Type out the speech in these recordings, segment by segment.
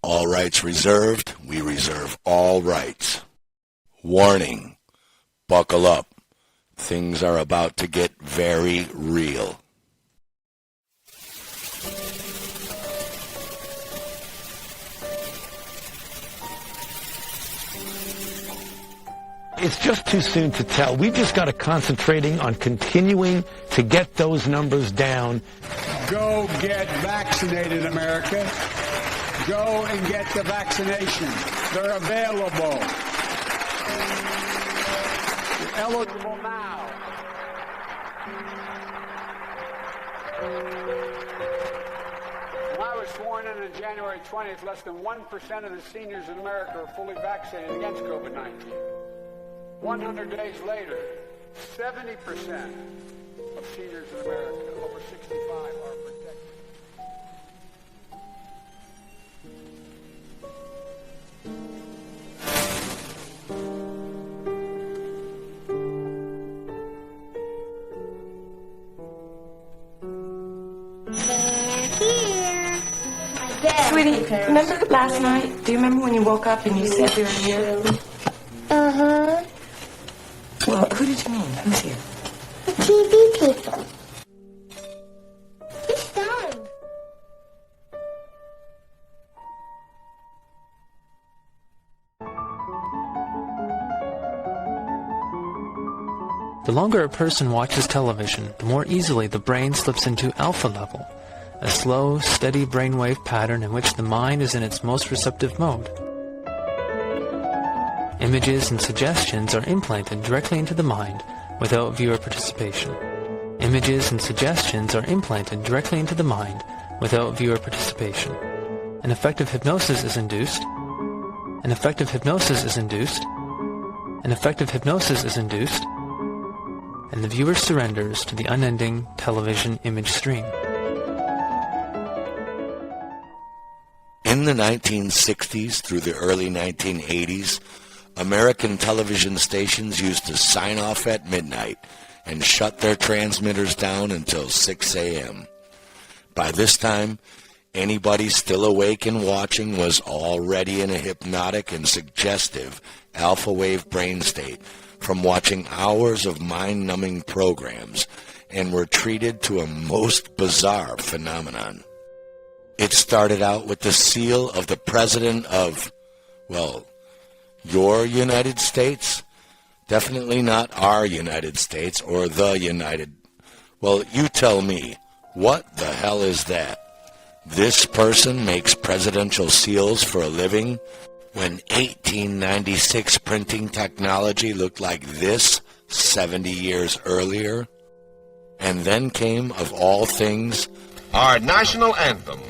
All rights reserved. We reserve all rights. Warning. Buckle up. Things are about to get very real. It's just too soon to tell. We've just got to concentrating on continuing to get those numbers down. Go get vaccinated, America. Go and get the vaccination. They're available. You're eligible now. When I was sworn in on January 20th, less than 1% of the seniors in America are fully vaccinated against COVID-19. 100 days later, 70% of seniors in America over 65 are protected. Sweetie, remember last night? Do you remember when you woke up and you said you were here? Uh-huh. Well, who did you mean? Who's here? The TV people. It's done. The longer a person watches television, the more easily the brain slips into alpha level, a slow, steady brainwave pattern in which the mind is in its most receptive mode. Images and suggestions are implanted directly into the mind without viewer participation. Images and suggestions are implanted directly into the mind without viewer participation. An effective hypnosis is induced. An effective hypnosis is induced. An effective hypnosis is induced. And the viewer surrenders to the unending television image stream. In the 1960s through the early 1980s, American television stations used to sign off at midnight and shut their transmitters down until 6 a.m. By this time, anybody still awake and watching was already in a hypnotic and suggestive alpha wave brain state from watching hours of mind-numbing programs and were treated to a most bizarre phenomenon. It started out with the seal of the President of, well, your United States? Definitely not our United States or the United. Well, you tell me, what the hell is that? This person makes presidential seals for a living when 1896 printing technology looked like this 70 years earlier? And then came, of all things, our national anthem.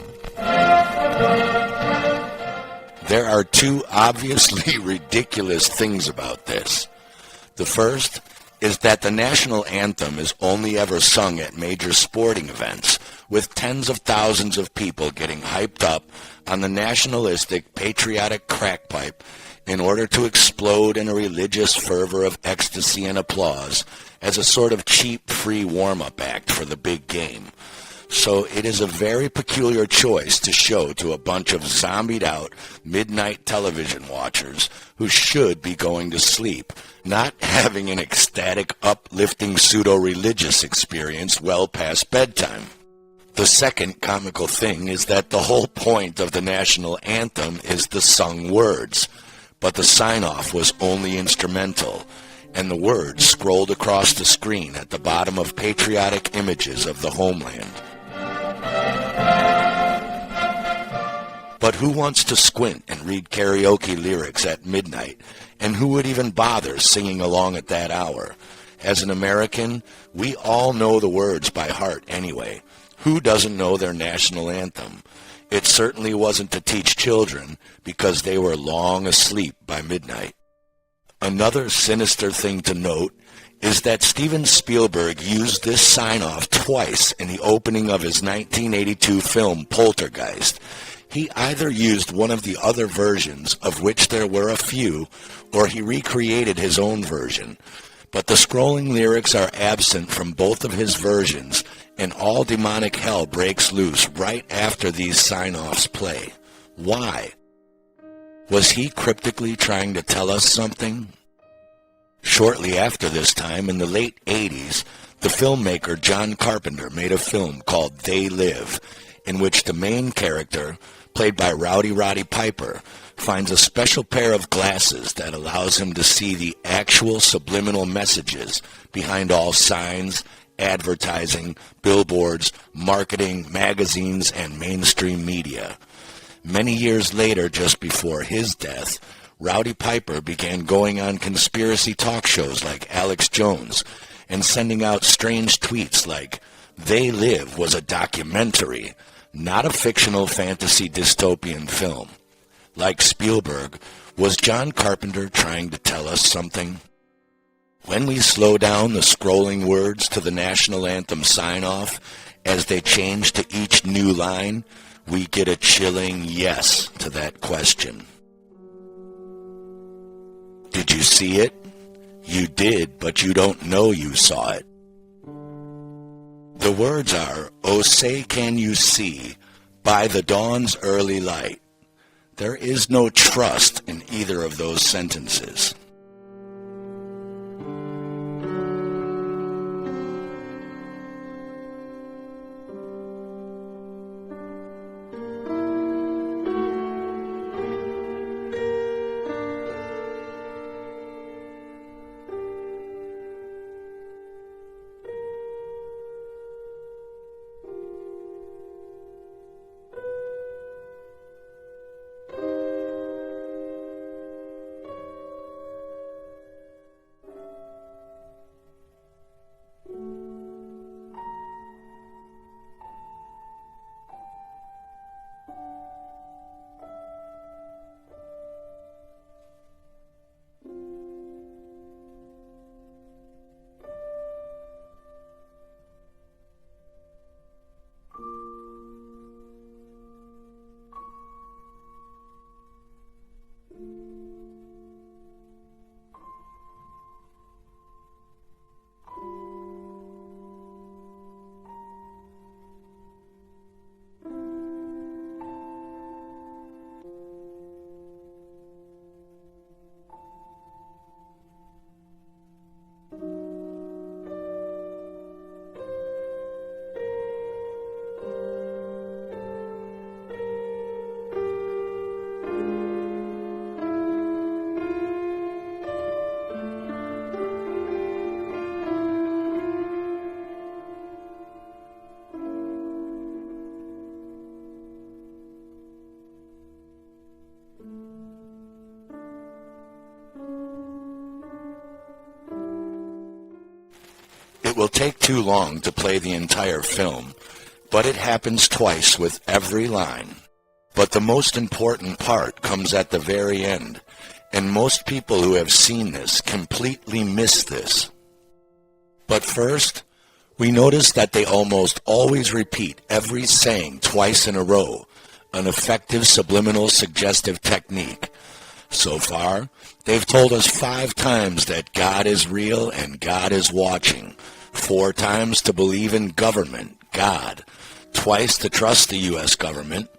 There are two obviously ridiculous things about this. The first is that the national anthem is only ever sung at major sporting events, with tens of thousands of people getting hyped up on the nationalistic, patriotic crackpipe in order to explode in a religious fervor of ecstasy and applause as a sort of cheap, free warm-up act for the big game. So it is a very peculiar choice to show to a bunch of zombied-out midnight television watchers who should be going to sleep, not having an ecstatic, uplifting, pseudo-religious experience well past bedtime. The second comical thing is that the whole point of the national anthem is the sung words, but the sign-off was only instrumental, and the words scrolled across the screen at the bottom of patriotic images of the homeland. But who wants to squint and read karaoke lyrics at midnight, and who would even bother singing along at that hour? As an American, we all know the words by heart anyway. Who doesn't know their national anthem? It certainly wasn't to teach children, because they were long asleep by midnight. Another sinister thing to note is that Steven Spielberg used this sign-off twice in the opening of his 1982 film Poltergeist. He either used one of the other versions, of which there were a few, or he recreated his own version. But the scrolling lyrics are absent from both of his versions, and all demonic hell breaks loose right after these sign-offs play. Why? Was he cryptically trying to tell us something? Shortly after this time, in the late 80s, the filmmaker John Carpenter made a film called They Live, in which the main character, played by Rowdy Roddy Piper, finds a special pair of glasses that allows him to see the actual subliminal messages behind all signs, advertising, billboards, marketing, magazines, and mainstream media. Many years later, just before his death, Rowdy Piper began going on conspiracy talk shows like Alex Jones and sending out strange tweets like, "They Live" was a documentary, not a fictional fantasy dystopian film. Like Spielberg, was John Carpenter trying to tell us something? When we slow down the scrolling words to the national anthem sign-off as they change to each new line, we get a chilling yes to that question. Did you see it? You did, but you don't know you saw it. The words are, "Oh, say can you see, by the dawn's early light." There is no trust in either of those sentences. It will take too long to play the entire film, but it happens twice with every line. But the most important part comes at the very end, and most people who have seen this completely miss this. But first, we notice that they almost always repeat every saying twice in a row, an effective subliminal suggestive technique. So far, they've told us 5 times that God is real and God is watching, 4 times to believe in government, God, twice to trust the U.S. government,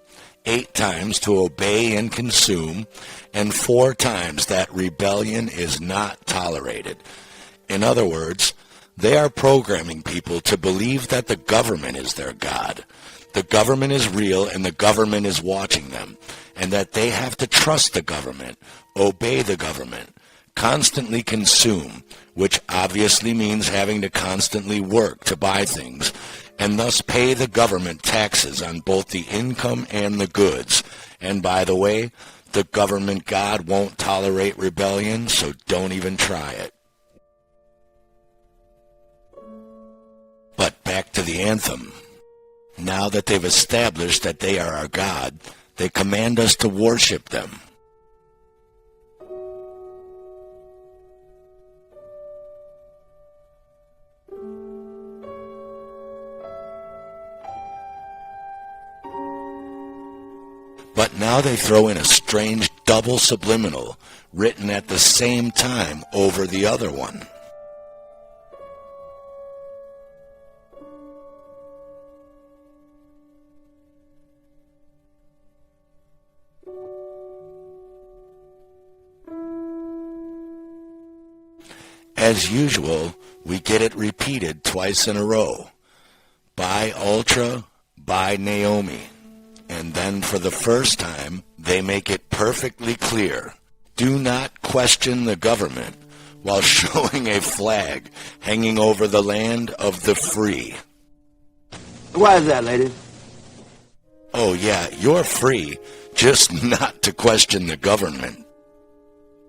8 times to obey and consume, and 4 times that rebellion is not tolerated. In other words, they are programming people to believe that the government is their God. The government is real and the government is watching them, and that they have to trust the government, obey the government, constantly consume, which obviously means having to constantly work to buy things, and thus pay the government taxes on both the income and the goods. And by the way, the government God won't tolerate rebellion, so don't even try it. But back to the anthem. Now that they've established that they are our God, they command us to worship them. But now they throw in a strange double subliminal written at the same time over the other one. as usual, we get it repeated twice in a row. By Ultra, by Naomi. And then for the first time, they make it perfectly clear. Do not question the government while showing a flag hanging over the land of the free. Why is that, ladies? Oh yeah, you're free, just not to question the government.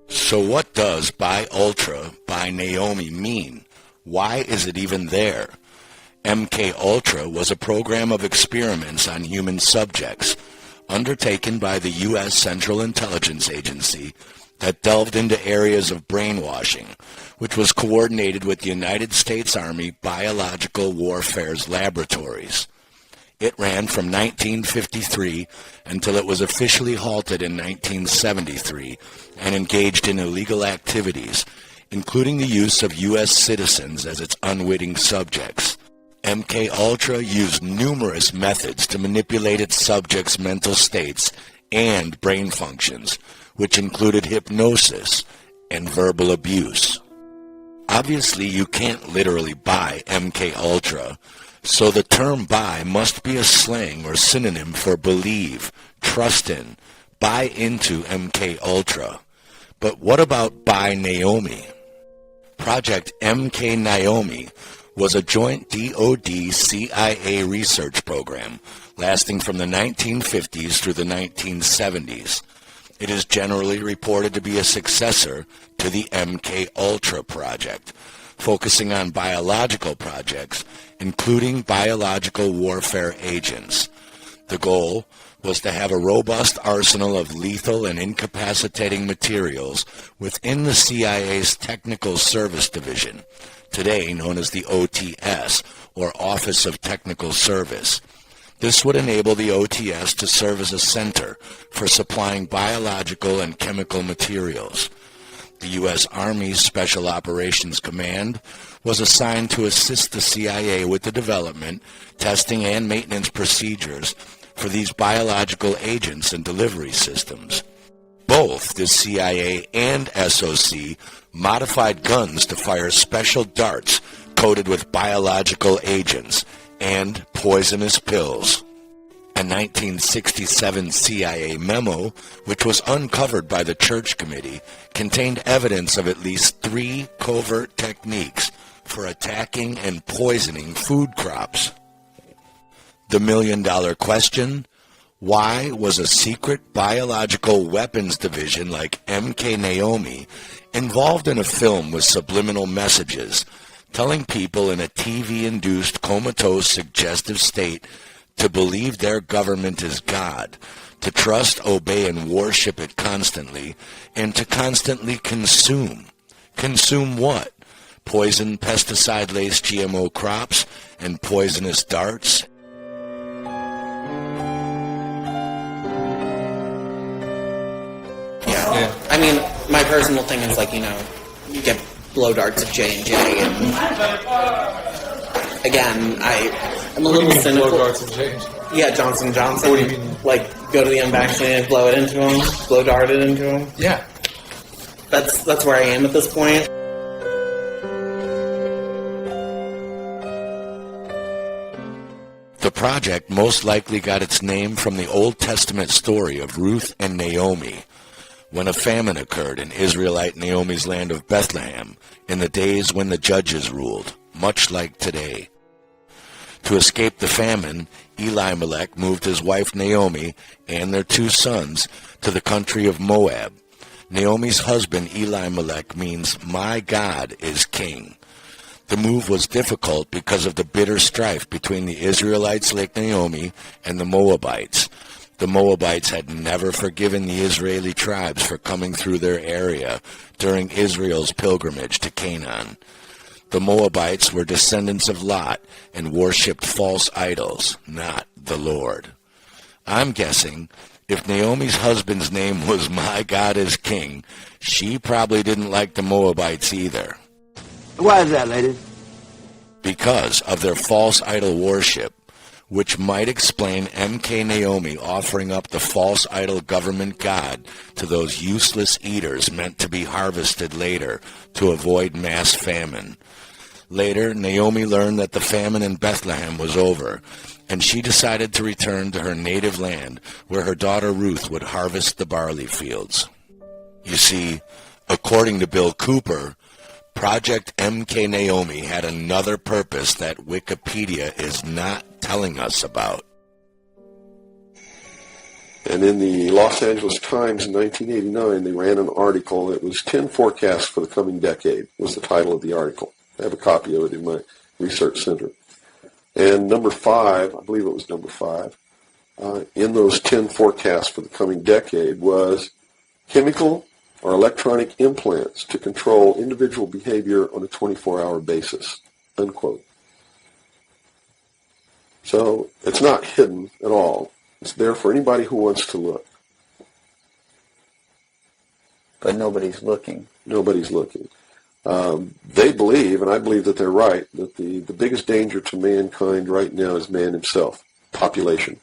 So what does By Ultra, by Naomi mean? Why is it even there? MK Ultra was a program of experiments on human subjects undertaken by the U.S. Central Intelligence Agency that delved into areas of brainwashing, which was coordinated with the United States Army Biological Warfare's laboratories. It ran from 1953 until it was officially halted in 1973 and engaged in illegal activities, including the use of U.S. citizens as its unwitting subjects. MK Ultra used numerous methods to manipulate its subjects' mental states and brain functions, which included hypnosis and verbal abuse. Obviously, you can't literally buy MK Ultra, so the term buy must be a slang or synonym for believe, trust in, buy into MK Ultra. But what about By Naomi? Project MK Naomi was a joint DoD-CIA research program lasting from the 1950s through the 1970s. It is generally reported to be a successor to the MK Ultra project, focusing on biological projects, including biological warfare agents. The goal was to have a robust arsenal of lethal and incapacitating materials within the CIA's Technical Service Division, today known as the OTS, or Office of Technical Service. This would enable the OTS to serve as a center for supplying biological and chemical materials. The U.S. Army's Special Operations Command was assigned to assist the CIA with the development, testing, and maintenance procedures for these biological agents and delivery systems. Both the CIA and SOC modified guns to fire special darts coated with biological agents and poisonous pills. A 1967 CIA memo, which was uncovered by the Church Committee, contained evidence of at least 3 covert techniques for attacking and poisoning food crops. The million-dollar question: why was a secret biological weapons division like MK Naomi involved in a film with subliminal messages, telling people in a TV-induced comatose suggestive state to believe their government is God, to trust, obey, and worship it constantly, and to constantly consume? Consume what? Poison, pesticide-laced GMO crops and poisonous darts? Yeah. I mean, my personal thing is like, you get blow darts at J&J, and again, I'm a little cynical. Blow darts at J&J? Yeah, Johnson & Johnson. What do you mean? Like, go to the unvaccinated, blow it into them, blow dart it into them. Yeah. That's where I am at this point. The project most likely got its name from the Old Testament story of Ruth and Naomi, when a famine occurred in Israelite Naomi's land of Bethlehem in the days when the judges ruled, much like today. To escape the famine, Elimelech moved his wife Naomi and their 2 sons to the country of Moab. Naomi's husband Elimelech means, "My God is king." The move was difficult because of the bitter strife between the Israelites like Naomi and the Moabites. The Moabites had never forgiven the Israeli tribes for coming through their area during Israel's pilgrimage to Canaan. The Moabites were descendants of Lot and worshipped false idols, not the Lord. I'm guessing if Naomi's husband's name was "My God is King," she probably didn't like the Moabites either. Why is that, ladies? Because of their false idol worship, which might explain MK Naomi offering up the false idol government god to those useless eaters meant to be harvested later to avoid mass famine. Later, Naomi learned that the famine in Bethlehem was over, and she decided to return to her native land where her daughter Ruth would harvest the barley fields. You see, according to Bill Cooper, Project MK Naomi had another purpose that Wikipedia is not telling us about. And in the Los Angeles Times in 1989, they ran an article. It was 10 Forecasts for the Coming Decade was the title of the article. I have a copy of it in my research center. And number 5, I believe it was number 5, in those 10 forecasts for the coming decade was chemical or electronic implants to control individual behavior on a 24-hour basis, unquote. So it's not hidden at all. It's there for anybody who wants to look. But nobody's looking. Nobody's looking. They believe, and I believe that they're right, that the biggest danger to mankind right now is man himself, population.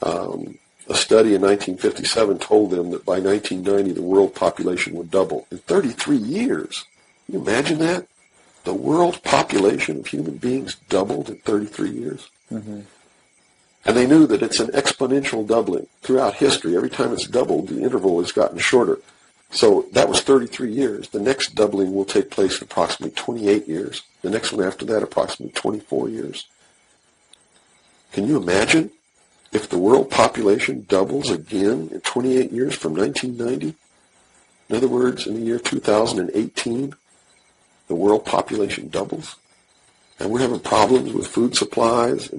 A study in 1957 told them that by 1990 the world population would double. In 33 years. Can you imagine that? The world population of human beings doubled in 33 years. Mm-hmm. And they knew that it's an exponential doubling. Throughout history, every time it's doubled, the interval has gotten shorter. So that was 33 years. The next doubling will take place in approximately 28 years. The next one after that, approximately 24 years. Can you imagine if the world population doubles again in 28 years from 1990? In other words, in the year 2018, the world population doubles. And we're having problems with food supplies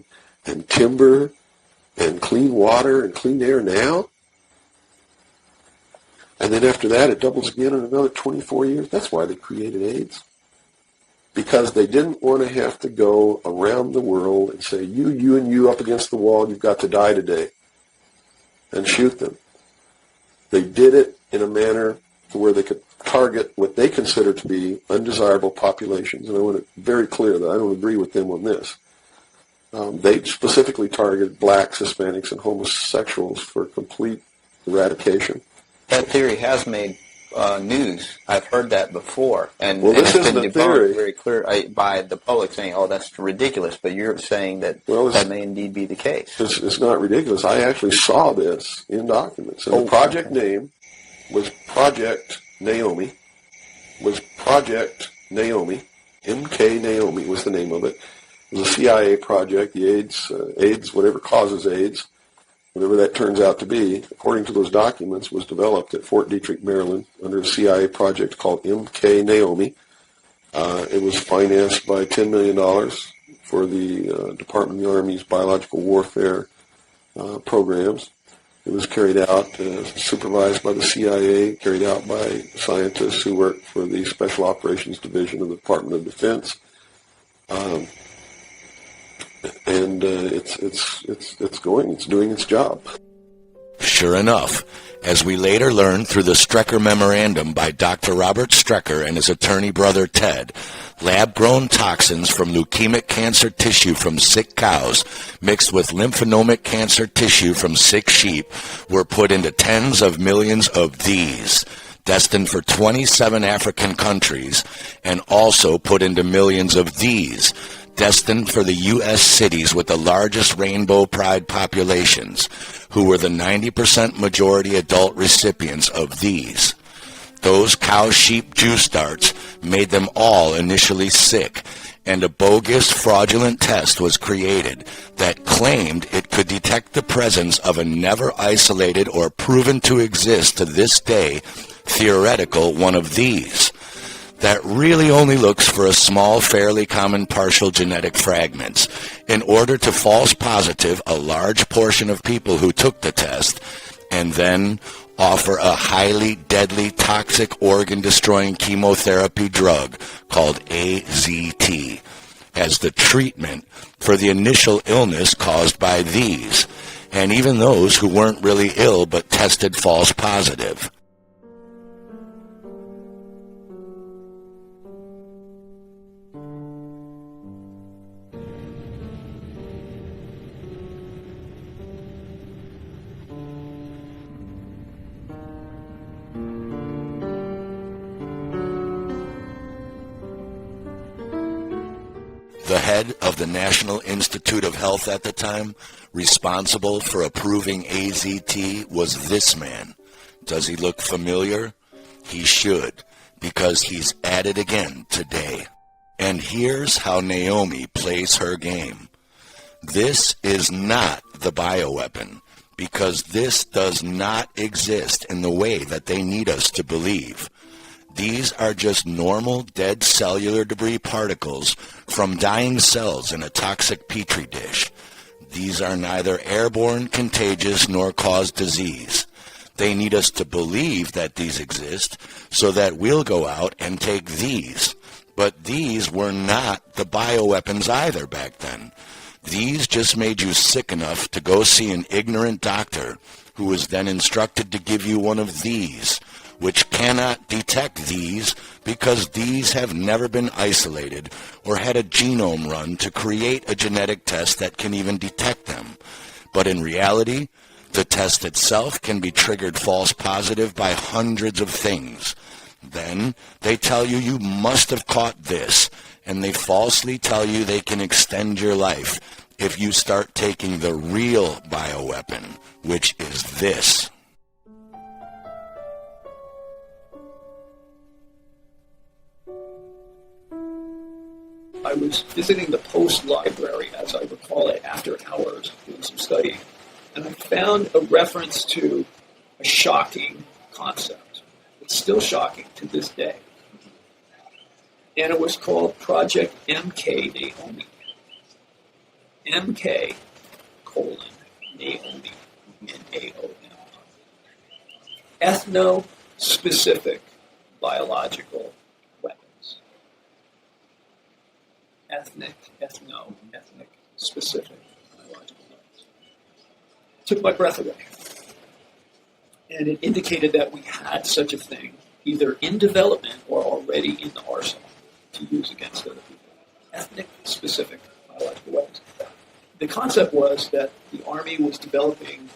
and timber and clean water and clean air now. And then after that, it doubles again in another 24 years. That's why they created AIDS. Because they didn't want to have to go around the world and say, you, and you up against the wall, you've got to die today, and shoot them. They did it in a manner to where they could target what they consider to be undesirable populations. And I want to be very clear that I don't agree with them on this. They specifically targeted blacks, Hispanics, and homosexuals for complete eradication. That theory has made news. I've heard that before, and this it's isn't been a theory. debunked very clear by the public saying, "Oh, that's ridiculous." But you're saying that that may indeed be the case. It's not ridiculous. I actually saw this in documents. And the project name was Project Naomi. MK Naomi was the name of it. It was a CIA project. The AIDS, whatever causes AIDS, whatever that turns out to be, according to those documents, was developed at Fort Detrick, Maryland, under a CIA project called MK Naomi. It was financed by $10 million for the Department of the Army's biological warfare programs. It was carried out, supervised by the CIA, carried out by scientists who worked for the Special Operations Division of the Department of Defense. And it's doing its job. Sure enough, as we later learned through the Strecker Memorandum by Dr. Robert Strecker and his attorney brother Ted, lab-grown toxins from leukemic cancer tissue from sick cows mixed with lymphonomic cancer tissue from sick sheep were put into tens of millions of these, destined for 27 African countries, and also put into millions of these, destined for the U.S. cities with the largest rainbow pride populations, who were the 90% majority adult recipients of these. Those cow-sheep juice darts made them all initially sick, and a bogus, fraudulent test was created that claimed it could detect the presence of a never isolated or proven to exist to this day theoretical one of these that really only looks for a small, fairly common partial genetic fragments in order to false positive a large portion of people who took the test and then offer a highly deadly, toxic, organ-destroying chemotherapy drug called AZT as the treatment for the initial illness caused by these, and even those who weren't really ill but tested false positive. The head of the National Institute of Health at the time, responsible for approving AZT, was this man. Does he look familiar? He should, because he's at it again today. And here's how Naomi plays her game. This is not the bioweapon, because this does not exist in the way that they need us to believe. These are just normal dead cellular debris particles from dying cells in a toxic petri dish. These are neither airborne, contagious, nor cause disease. They need us to believe that these exist so that we'll go out and take these. But these were not the bioweapons either back then. These just made you sick enough to go see an ignorant doctor who was then instructed to give you one of these, which cannot detect these because these have never been isolated or had a genome run to create a genetic test that can even detect them. But in reality, the test itself can be triggered false positive by hundreds of things. Then they tell you you must have caught this, and they falsely tell you they can extend your life if you start taking the real bioweapon, which is this. I was visiting the Post Library, as I recall it, after hours doing some studying, and I found a reference to a shocking concept. It's still shocking to this day. And it was called Project MK Naomi. MK, Naomi, N-A-O-M. Ethno-specific biological weapons. Ethnic, specific biological weapons. Took my breath away. And it indicated that we had such a thing, either in development or already in the arsenal to use against other people. Ethnic, specific biological weapons. The concept was that the Army was developing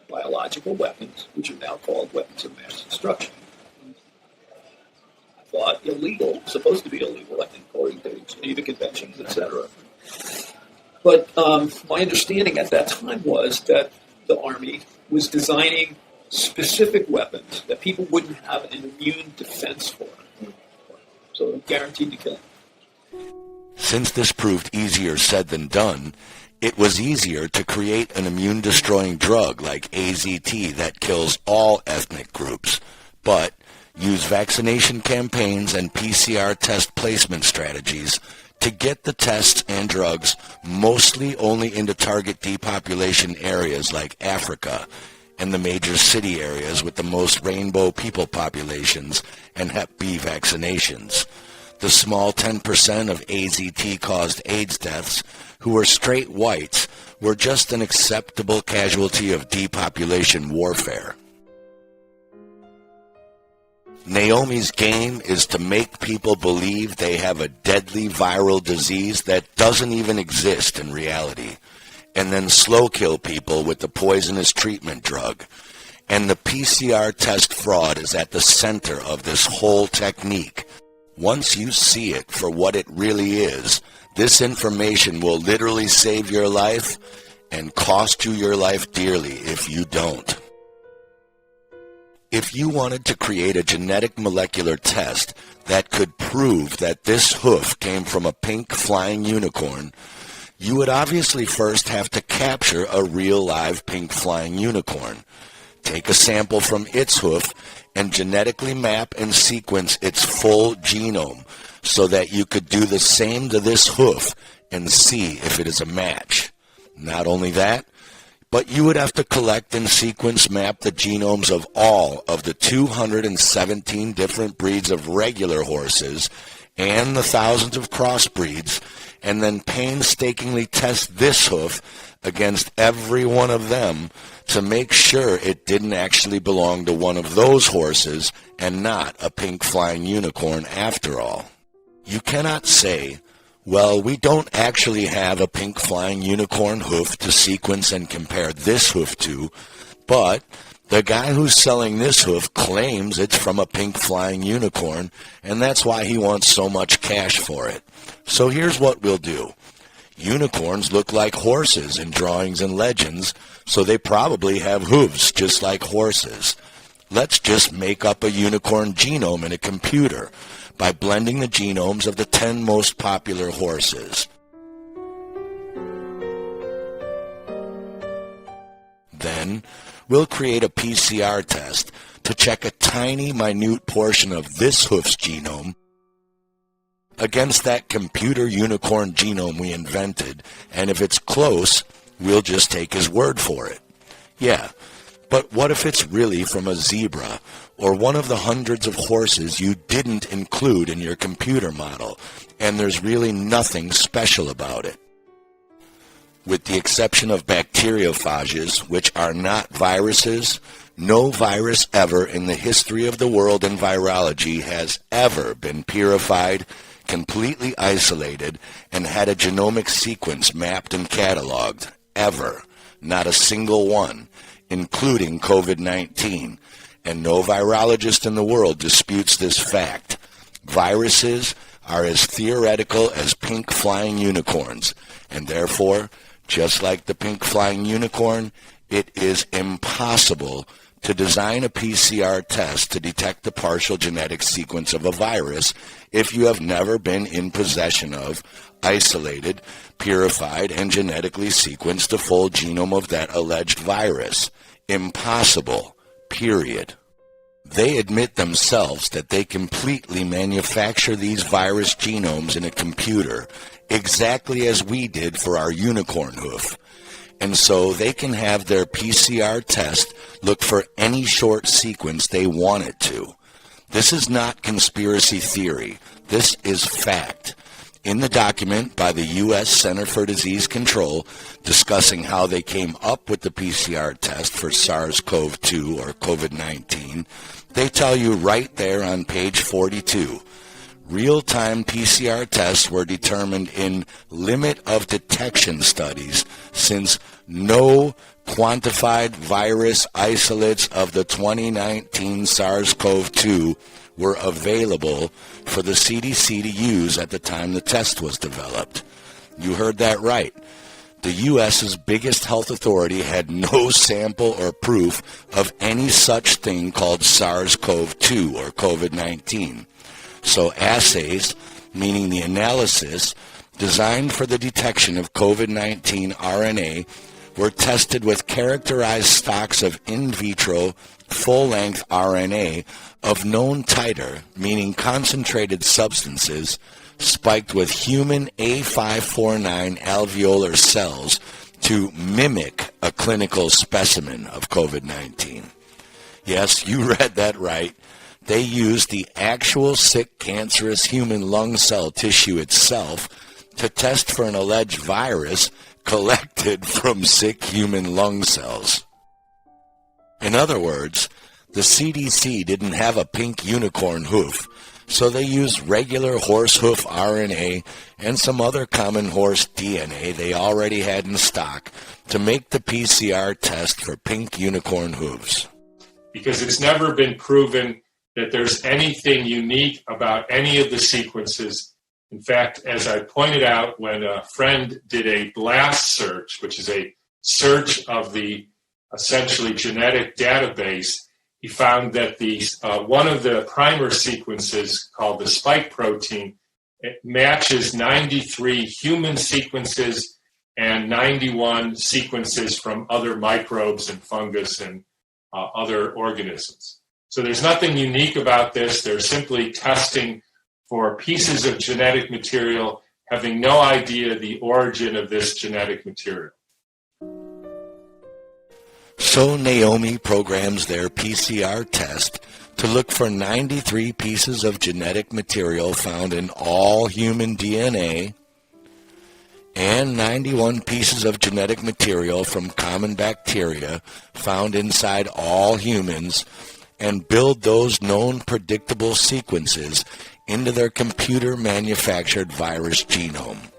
biological weapons, which are now called weapons of mass destruction. I thought illegal, supposed to be illegal, I think, according to Geneva Conventions, etc. But my understanding at that time was that the Army was designing specific weapons that people wouldn't have an immune defense for. So guaranteed to kill them. Since this proved easier said than done, it was easier to create an immune-destroying drug like AZT that kills all ethnic groups, but use vaccination campaigns and PCR test placement strategies to get the tests and drugs mostly only into target depopulation areas like Africa and the major city areas with the most rainbow people populations and Hep B vaccinations. The small 10% of AZT-caused AIDS deaths who were straight whites were just an acceptable casualty of depopulation warfare. Naomi's game is to make people believe they have a deadly viral disease that doesn't even exist in reality, and then slow kill people with the poisonous treatment drug. And the PCR test fraud is at the center of this whole technique. Once you see it for what it really is, this information will literally save your life and cost you your life dearly if you don't. If you wanted to create a genetic molecular test that could prove that this hoof came from a pink flying unicorn, you would obviously first have to capture a real live pink flying unicorn, take a sample from its hoof, and genetically map and sequence its full genome so that you could do the same to this hoof and see if it is a match. Not only that, but you would have to collect and sequence map the genomes of all of the 217 different breeds of regular horses and the thousands of crossbreeds, and then painstakingly test this hoof against every one of them to make sure it didn't actually belong to one of those horses and not a pink flying unicorn after all. You cannot say, well, we don't actually have a pink flying unicorn hoof to sequence and compare this hoof to, but The guy who's selling this hoof claims it's from a pink flying unicorn, and that's why he wants so much cash for it. So here's what we'll do. Unicorns look like horses in drawings and legends, so they probably have hooves just like horses. Let's just make up a unicorn genome in a computer by blending the genomes of the 10 most popular horses. Then, we'll create a PCR test to check a tiny, minute portion of this hoof's genome against that computer unicorn genome we invented, and if it's close, we'll just take his word for it. Yeah, but what if it's really from a zebra, or one of the hundreds of horses you didn't include in your computer model, and there's really nothing special about it? With the exception of bacteriophages, which are not viruses, no virus ever in the history of the world in virology has ever been purified, completely isolated, and had a genomic sequence mapped and cataloged, ever. Not a single one, including COVID-19. And no virologist in the world disputes this fact. Viruses are as theoretical as pink flying unicorns, and therefore, just like the pink flying unicorn, it is impossible to design a PCR test to detect the partial genetic sequence of a virus if you have never been in possession of, isolated, purified, and genetically sequenced the full genome of that alleged virus. Impossible. Period. They admit themselves that they completely manufacture these virus genomes in a computer, exactly as we did for our unicorn hoof. And so they can have their PCR test look for any short sequence they want it to. This is not conspiracy theory. This is fact. In the document by the U.S. Center for Disease Control discussing how they came up with the PCR test for SARS-CoV-2 or COVID-19, they tell you right there on page 42, real-time PCR tests were determined in limit of detection studies since no quantified virus isolates of the 2019 SARS-CoV-2 were available for the CDC to use at the time the test was developed. You heard that right. The U.S.'s biggest health authority had no sample or proof of any such thing called SARS-CoV-2 or COVID-19. So assays, meaning the analysis, designed for the detection of COVID-19 RNA, were tested with characterized stocks of in vitro full-length RNA of known titer, meaning concentrated substances, spiked with human A549 alveolar cells to mimic a clinical specimen of COVID-19. Yes, you read that right. They used the actual sick cancerous human lung cell tissue itself to test for an alleged virus collected from sick human lung cells. In other words, the CDC didn't have a pink unicorn hoof, so they used regular horse hoof RNA and some other common horse DNA they already had in stock to make the PCR test for pink unicorn hooves. Because it's never been proven that there's anything unique about any of the sequences. In fact, as I pointed out when a friend did a BLAST search, which is a search of the essentially genetic database, he found that the one of the primer sequences called the spike protein, it matches 93 human sequences and 91 sequences from other microbes and fungus and other organisms. So there's nothing unique about this. They're simply testing for pieces of genetic material, having no idea the origin of this genetic material. So Naomi programs their PCR test to look for 93 pieces of genetic material found in all human DNA and 91 pieces of genetic material from common bacteria found inside all humans, and build those known predictable sequences into their computer-manufactured virus genome.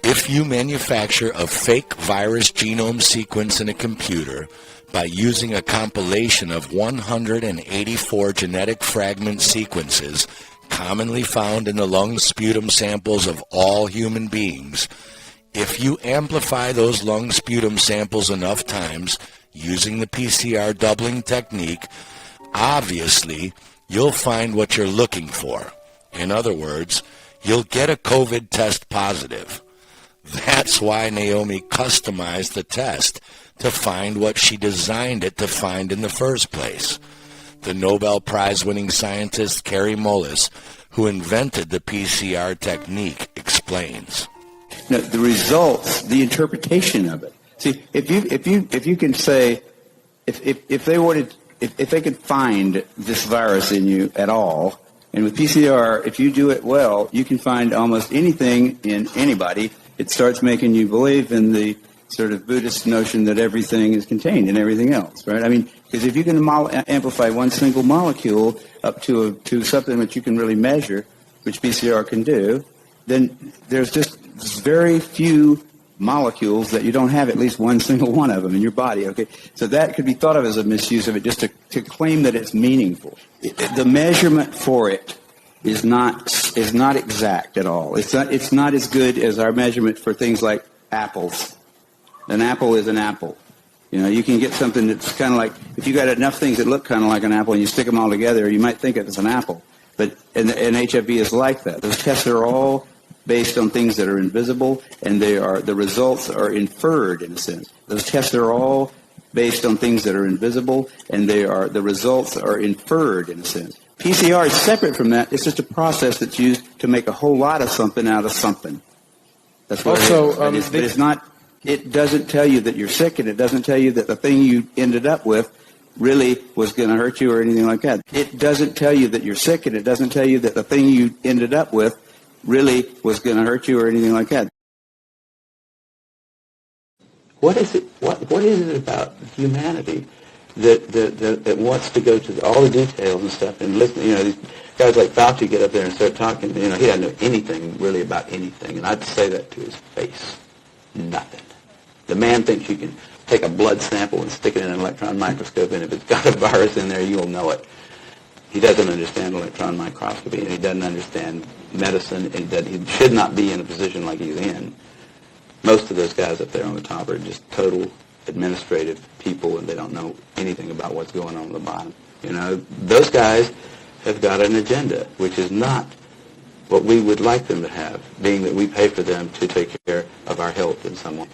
If you manufacture a fake virus genome sequence in a computer, by using a compilation of 184 genetic fragment sequences commonly found in the lung sputum samples of all human beings. If you amplify those lung sputum samples enough times using the PCR doubling technique, obviously you'll find what you're looking for. In other words, you'll get a COVID test positive. That's why Naomi customized the test to find what she designed it to find in the first place. The Nobel Prize-winning scientist Kary Mullis, who invented the PCR technique, explains. No, the results, the interpretation of it. See, if you can say, if they could find this virus in you at all, and with PCR, if you do it well, you can find almost anything in anybody. It starts making you believe in the sort of Buddhist notion that everything is contained in everything else, right? I mean, because if you can amplify one single molecule up to something that you can really measure, which PCR can do, then there's just very few molecules that you don't have at least one single one of them in your body, okay? So that could be thought of as a misuse of it, just to claim that it's meaningful. The measurement for it is not exact at all. It's not as good as our measurement for things like apples. An apple is an apple. You know, you can get something that's kind of like, if you got enough things that look kind of like an apple and you stick them all together, you might think it's an apple. But and HIV is like that. Those tests are all based on things that are invisible, and the results are inferred in a sense. Those tests are all based on things that are invisible, and the results are inferred in a sense. PCR is separate from that. It's just a process that's used to make a whole lot of something out of something. That's what it is. But it's not. It doesn't tell you that you're sick, and it doesn't tell you that the thing you ended up with really was going to hurt you or anything like that. It doesn't tell you that you're sick, and it doesn't tell you that the thing you ended up with really was going to hurt you or anything like that. What is it? What is it about humanity that wants to go to all the details and stuff and listen? You know, these guys like Fauci get up there and start talking. You know, he doesn't know anything really about anything, and I'd say that to his face. Nothing. The man thinks you can take a blood sample and stick it in an electron microscope, and if it's got a virus in there, you'll know it. He doesn't understand electron microscopy, and he doesn't understand medicine, and he should not be in a position like he's in. Most of those guys up there on the top are just total administrative people, and they don't know anything about what's going on at the bottom. You know, those guys have got an agenda, which is not what we would like them to have, being that we pay for them to take care of our health in some way.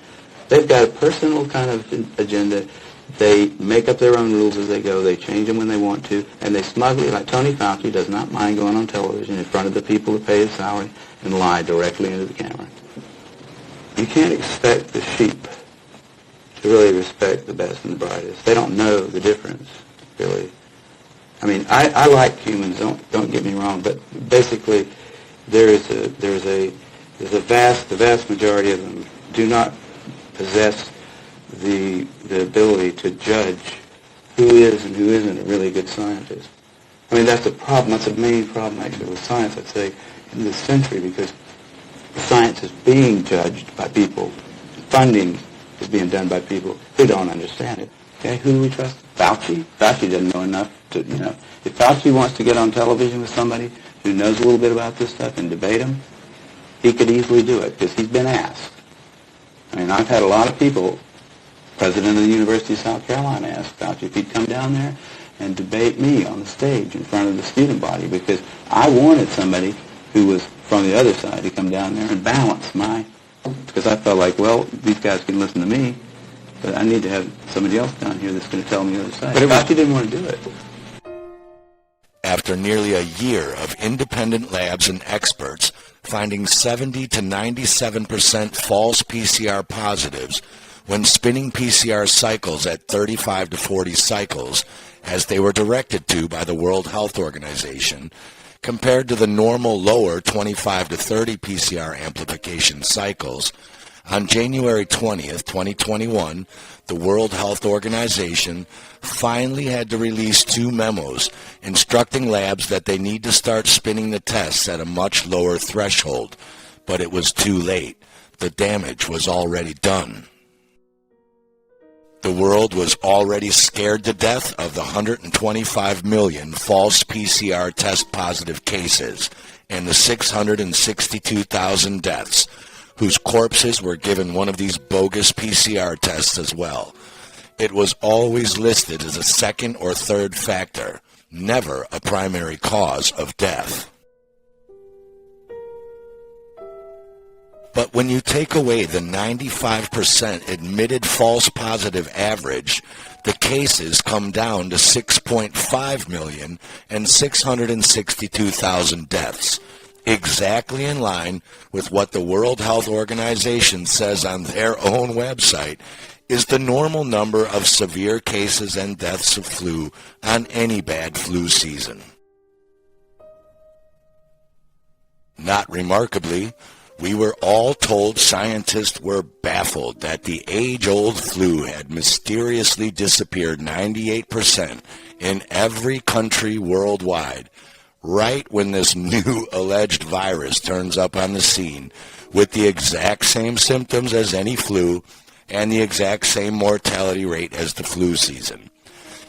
They've got a personal kind of agenda. They make up their own rules as they go. They change them when they want to, and they smugly, like Tony Fauci, does not mind going on television in front of the people who pay his salary and lie directly into the camera. You can't expect the sheep to really respect the best and the brightest. They don't know the difference, really. I mean, I like humans. Don't get me wrong, but basically, the vast majority of them do not possess the ability to judge who is and who isn't a really good scientist. I mean, that's a problem. That's a main problem, actually, with science, I'd say, in this century, because science is being judged by people. Funding is being done by people who don't understand it. Okay, who do we trust? Fauci? Fauci doesn't know enough to, you know. If Fauci wants to get on television with somebody who knows a little bit about this stuff and debate him, he could easily do it, because he's been asked. I mean, I've had a lot of people, president of the University of South Carolina asked Fauci if he'd come down there and debate me on the stage in front of the student body, because I wanted somebody who was from the other side to come down there and balance because I felt like, well, these guys can listen to me, but I need to have somebody else down here that's going to tell me the other side. But Fauci didn't want to do it. After nearly a year of independent labs and experts finding 70 to 97% false PCR positives when spinning PCR cycles at 35 to 40 cycles, as they were directed to by the World Health Organization, compared to the normal lower 25 to 30 PCR amplification cycles, on January 20th, 2021, the World Health Organization finally had to release 2 memos instructing labs that they need to start spinning the tests at a much lower threshold. But it was too late. The damage was already done. The world was already scared to death of the 125 million false PCR test positive cases and the 662,000 deaths whose corpses were given one of these bogus PCR tests as well. It was always listed as a second or third factor, never a primary cause of death. But when you take away the 95% admitted false positive average, the cases come down to 6.5 million and 662,000 deaths, exactly in line with what the World Health Organization says on their own website is the normal number of severe cases and deaths of flu on any bad flu season. Not remarkably, we were all told scientists were baffled that the age-old flu had mysteriously disappeared 98% in every country worldwide, right when this new alleged virus turns up on the scene with the exact same symptoms as any flu and the exact same mortality rate as the flu season.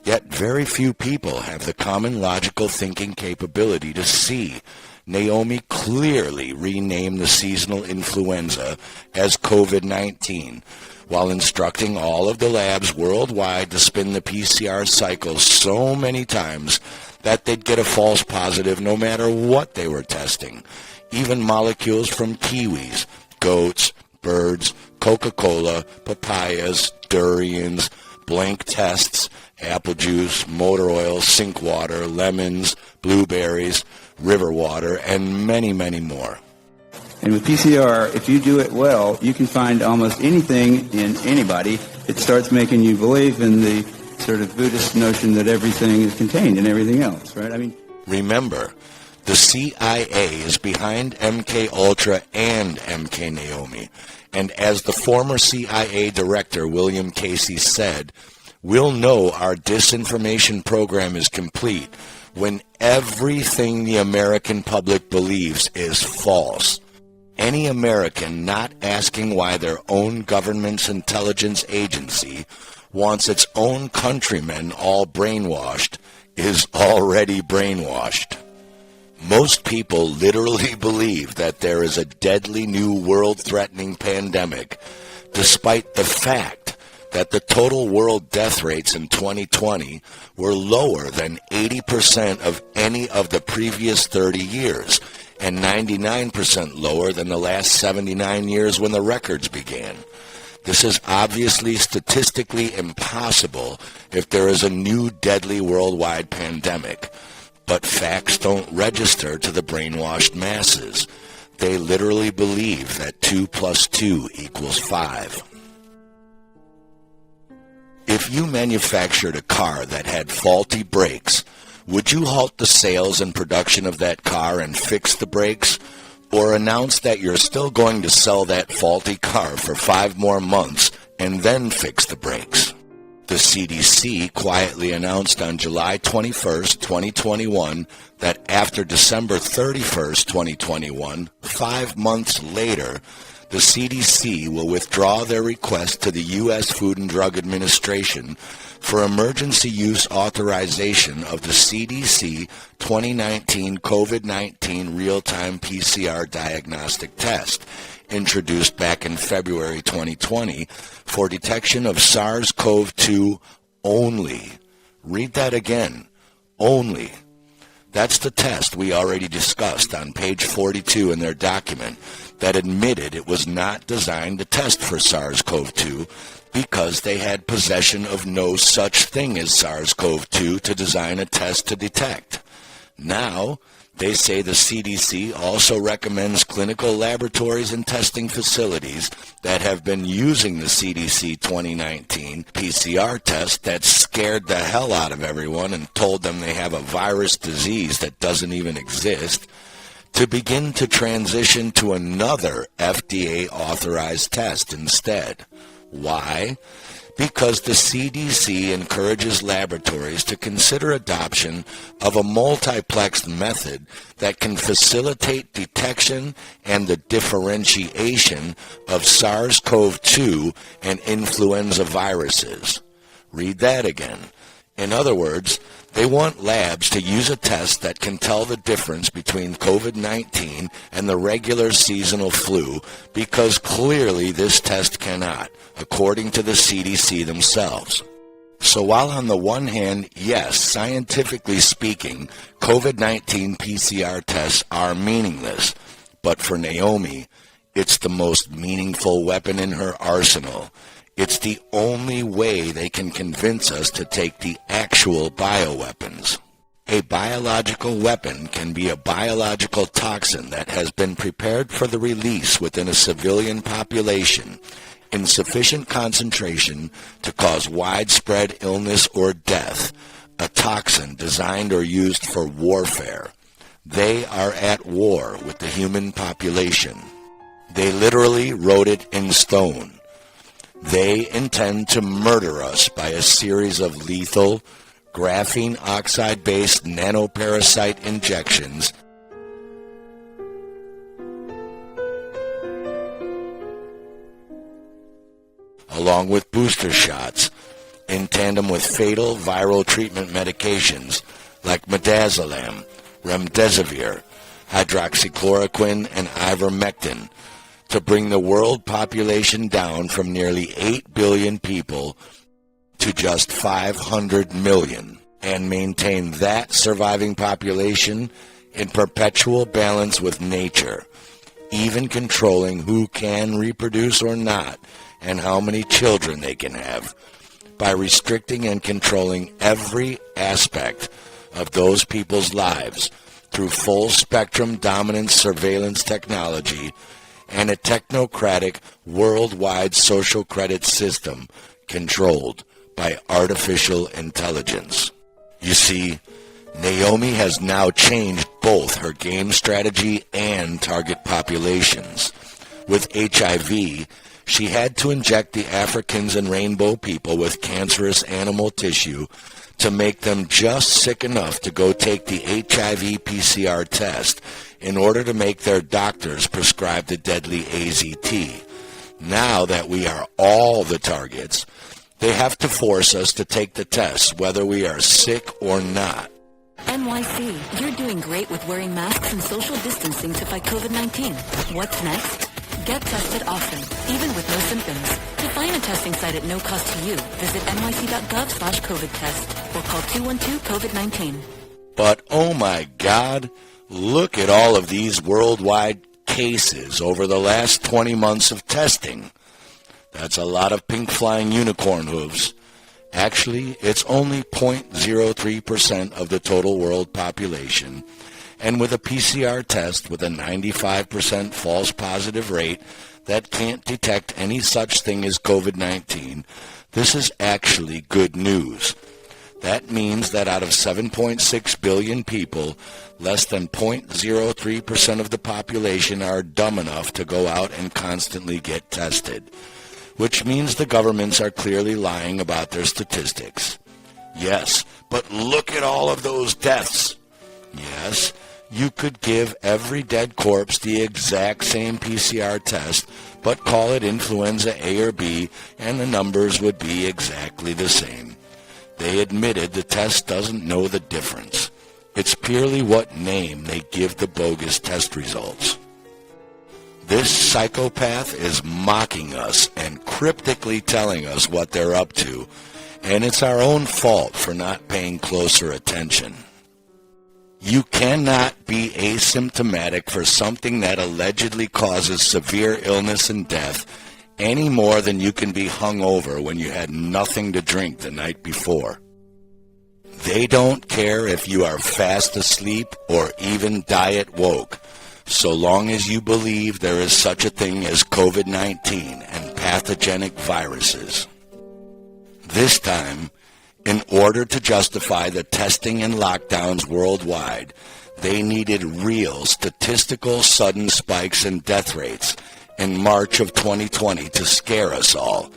Yet very few people have the common logical thinking capability to see Naomi clearly renamed the seasonal influenza as COVID-19, while instructing all of the labs worldwide to spin the PCR cycle so many times that they'd get a false positive no matter what they were testing. Even molecules from kiwis, goats, birds, Coca-Cola, papayas, durians, blank tests, apple juice, motor oil, sink water, lemons, blueberries, river water, and many, many more. And with PCR, if you do it well, you can find almost anything in anybody. It starts making you believe in the sort of Buddhist notion that everything is contained in everything else, right? I mean, remember, the CIA is behind MKUltra and MK Naomi. And as the former CIA director, William Casey, said, we'll know our disinformation program is complete when everything the American public believes is false. Any American not asking why their own government's intelligence agency wants its own countrymen all brainwashed is already brainwashed. Most people literally believe that there is a deadly new world-threatening pandemic, despite the fact that the total world death rates in 2020 were lower than 80% of any of the previous 30 years, and 99% lower than the last 79 years when the records began. This is obviously statistically impossible if there is a new deadly worldwide pandemic. But facts don't register to the brainwashed masses. They literally believe that 2 + 2 = 5. If you manufactured a car that had faulty brakes, would you halt the sales and production of that car and fix the brakes? Or announce that you're still going to sell that faulty car for 5 more months and then fix the brakes? The CDC quietly announced on July 21st, 2021, that after December 31st, 2021, 5 months later, the CDC will withdraw their request to the U.S. Food and Drug Administration for emergency use authorization of the CDC 2019 COVID-19 real-time PCR diagnostic test, introduced back in February 2020 for detection of SARS-CoV-2 only. Read that again. Only. That's the test we already discussed on page 42 in their document that admitted it was not designed to test for SARS-CoV-2 because they had possession of no such thing as SARS-CoV-2 to design a test to detect. Now, they say the CDC also recommends clinical laboratories and testing facilities that have been using the CDC 2019 PCR test that scared the hell out of everyone and told them they have a virus disease that doesn't even exist, to begin to transition to another FDA-authorized test instead. Why? Because the CDC encourages laboratories to consider adoption of a multiplexed method that can facilitate detection and the differentiation of SARS-CoV-2 and influenza viruses. Read that again. In other words, they want labs to use a test that can tell the difference between COVID-19 and the regular seasonal flu, because clearly this test cannot, according to the CDC themselves. So while on the one hand, yes, scientifically speaking, COVID-19 PCR tests are meaningless, but for Naomi, it's the most meaningful weapon in her arsenal. It's the only way they can convince us to take the actual bioweapons. A biological weapon can be a biological toxin that has been prepared for the release within a civilian population in sufficient concentration to cause widespread illness or death, a toxin designed or used for warfare. They are at war with the human population. They literally wrote it in stone. They intend to murder us by a series of lethal, graphene oxide-based nanoparasite injections along with booster shots in tandem with fatal viral treatment medications like midazolam, remdesivir, hydroxychloroquine, and ivermectin, to bring the world population down from nearly 8 billion people to just 500 million, and maintain that surviving population in perpetual balance with nature, even controlling who can reproduce or not and how many children they can have, by restricting and controlling every aspect of those people's lives through full-spectrum dominance surveillance technology and a technocratic worldwide social credit system controlled by artificial intelligence. You see, Naomi has now changed both her game strategy and target populations. With HIV, she had to inject the Africans and rainbow people with cancerous animal tissue to make them just sick enough to go take the HIV PCR test in order to make their doctors prescribe the deadly AZT. Now that we are all the targets, they have to force us to take the test whether we are sick or not. NYC, you're doing great with wearing masks and social distancing to fight COVID-19. What's next? Get tested often, even with no symptoms. To find a testing site at no cost to you, visit nyc.gov/COVID test or call 212-COVID-19. But oh my God, look at all of these worldwide cases over the last 20 months of testing. That's a lot of pink flying unicorn hooves. Actually, it's only 0.03% of the total world population. And with a PCR test with a 95% false positive rate that can't detect any such thing as COVID-19, this is actually good news. That means that out of 7.6 billion people, less than 0.03% of the population are dumb enough to go out and constantly get tested, which means the governments are clearly lying about their statistics. Yes, but look at all of those deaths. Yes, you could give every dead corpse the exact same PCR test, but call it influenza A or B, and the numbers would be exactly the same. They admitted the test doesn't know the difference. It's purely what name they give the bogus test results. This psychopath is mocking us and cryptically telling us what they're up to, and it's our own fault for not paying closer attention. You cannot be asymptomatic for something that allegedly causes severe illness and death any more than you can be hungover when you had nothing to drink the night before. They don't care if you are fast asleep or even diet woke, so long as you believe there is such a thing as COVID-19 and pathogenic viruses. This time, in order to justify the testing and lockdowns worldwide, they needed real statistical sudden spikes in death rates in March of 2020 to scare us all,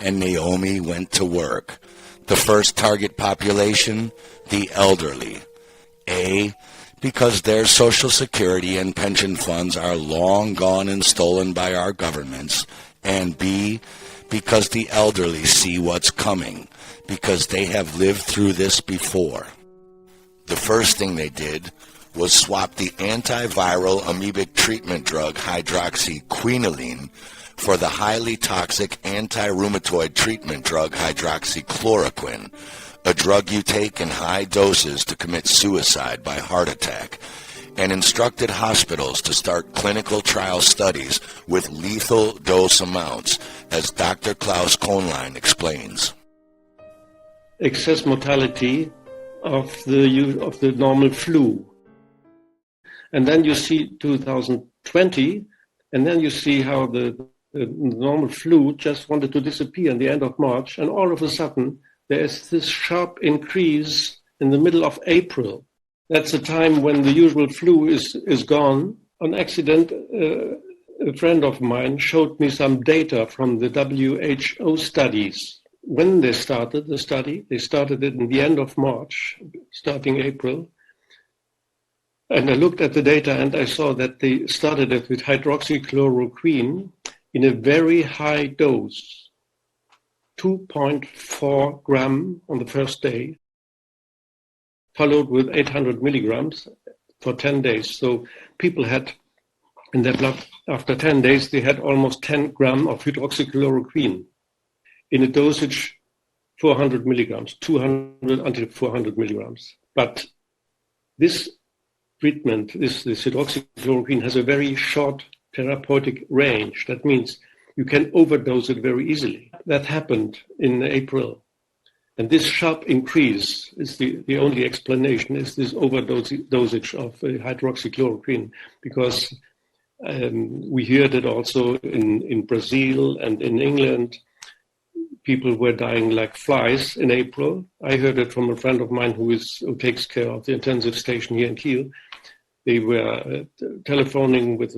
and Naomi went to work. The first target population, the elderly. A, because their Social Security and pension funds are long gone and stolen by our governments, and B, because the elderly see what's coming, because they have lived through this before. The first thing they did was swap the antiviral amoebic treatment drug hydroxyquinoline for the highly toxic anti-rheumatoid treatment drug hydroxychloroquine, a drug you take in high doses to commit suicide by heart attack, and instructed hospitals to start clinical trial studies with lethal dose amounts, as Dr. Klaus Kohnlein explains. Excess mortality of the normal flu. And then you see 2020, and then you see how the normal flu just wanted to disappear in the end of March, and all of a sudden there is this sharp increase in the middle of April. That's the time when the usual flu is gone. On accident, a friend of mine showed me some data from the WHO studies. When they started the study, they started it in the end of March, starting April. And I looked at the data and I saw that they started it with hydroxychloroquine in a very high dose, 2.4 gram on the first day, followed with 800 milligrams for 10 days. So people had in their blood, after 10 days, they had almost 10 grams of hydroxychloroquine in a dosage 400 milligrams, 200 until 400 milligrams. But this treatment, this hydroxychloroquine has a very short therapeutic range. That means you can overdose it very easily. That happened in April. And this sharp increase is the only explanation, is this overdosage of hydroxychloroquine, because we heard it also in Brazil and in England. People were dying like flies in April. I heard it from a friend of mine who takes care of the intensive station here in Kiel. They were telephoning with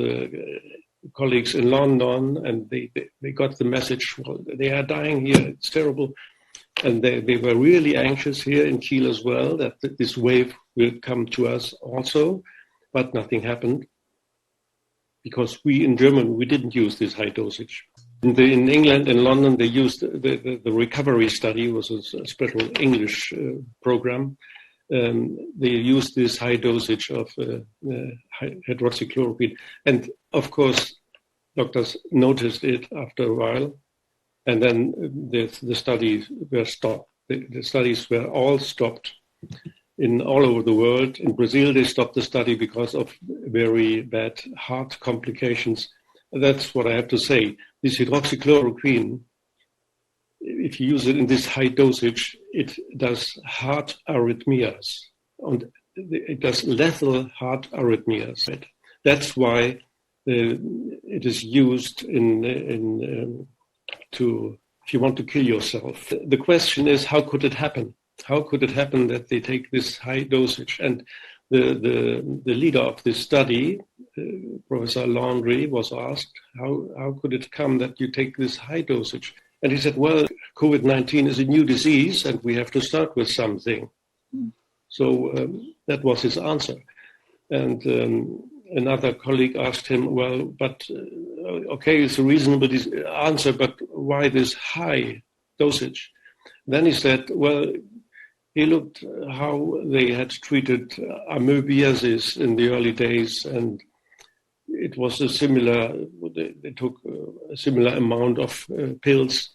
colleagues in London, and they got the message, well, they are dying here, it's terrible. And they were really anxious here in Kiel as well, that this wave will come to us also, but nothing happened. Because we in Germany, we didn't use this high dosage. In England and London, they used the recovery study, was a special English program. They used this high dosage of hydroxychloroquine. And of course, doctors noticed it after a while. And then the studies were stopped. The studies were all stopped all over the world. In Brazil, they stopped the study because of very bad heart complications. That's what I have to say. This hydroxychloroquine, if you use it in this high dosage, it does heart arrhythmias. And it does lethal heart arrhythmias. Right? That's why it is used if you want to kill yourself. The question is, how could it happen? How could it happen that they take this high dosage? And the leader of this study, Professor Landry, was asked, how could it come that you take this high dosage? And he said, well, COVID-19 is a new disease and we have to start with something. So that was his answer. And another colleague asked him, well, but okay, it's a reasonable answer, but why this high dosage? Then he said, well, he looked how they had treated amoebiasis in the early days, and it was they took a similar amount of pills.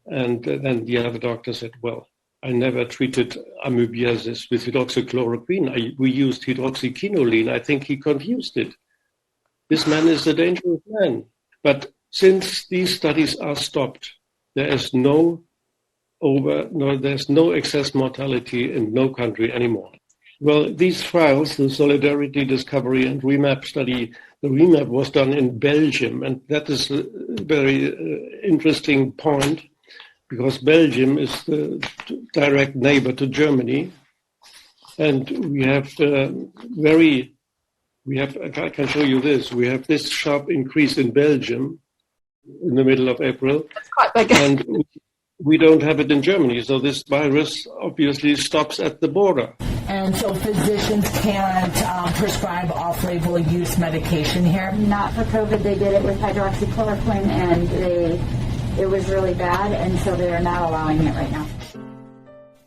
And then the other doctor said, well, I never treated amoebiasis with hydroxychloroquine. We used hydroxyquinoline. I think he confused it. This man is a dangerous man. But since these studies are stopped, there's no excess mortality in no country anymore. Well, these trials, the Solidarity, Discovery, and REMAP study, the REMAP was done in Belgium, and that is a very interesting point, because Belgium is the direct neighbor to Germany, and I can show you this. We have this sharp increase in Belgium, in the middle of April. And we don't have it in Germany, so this virus obviously stops at the border. And so physicians can't prescribe off-label use medication here? Not for COVID. They did it with hydroxychloroquine, and it was really bad, and so they are not allowing it right now.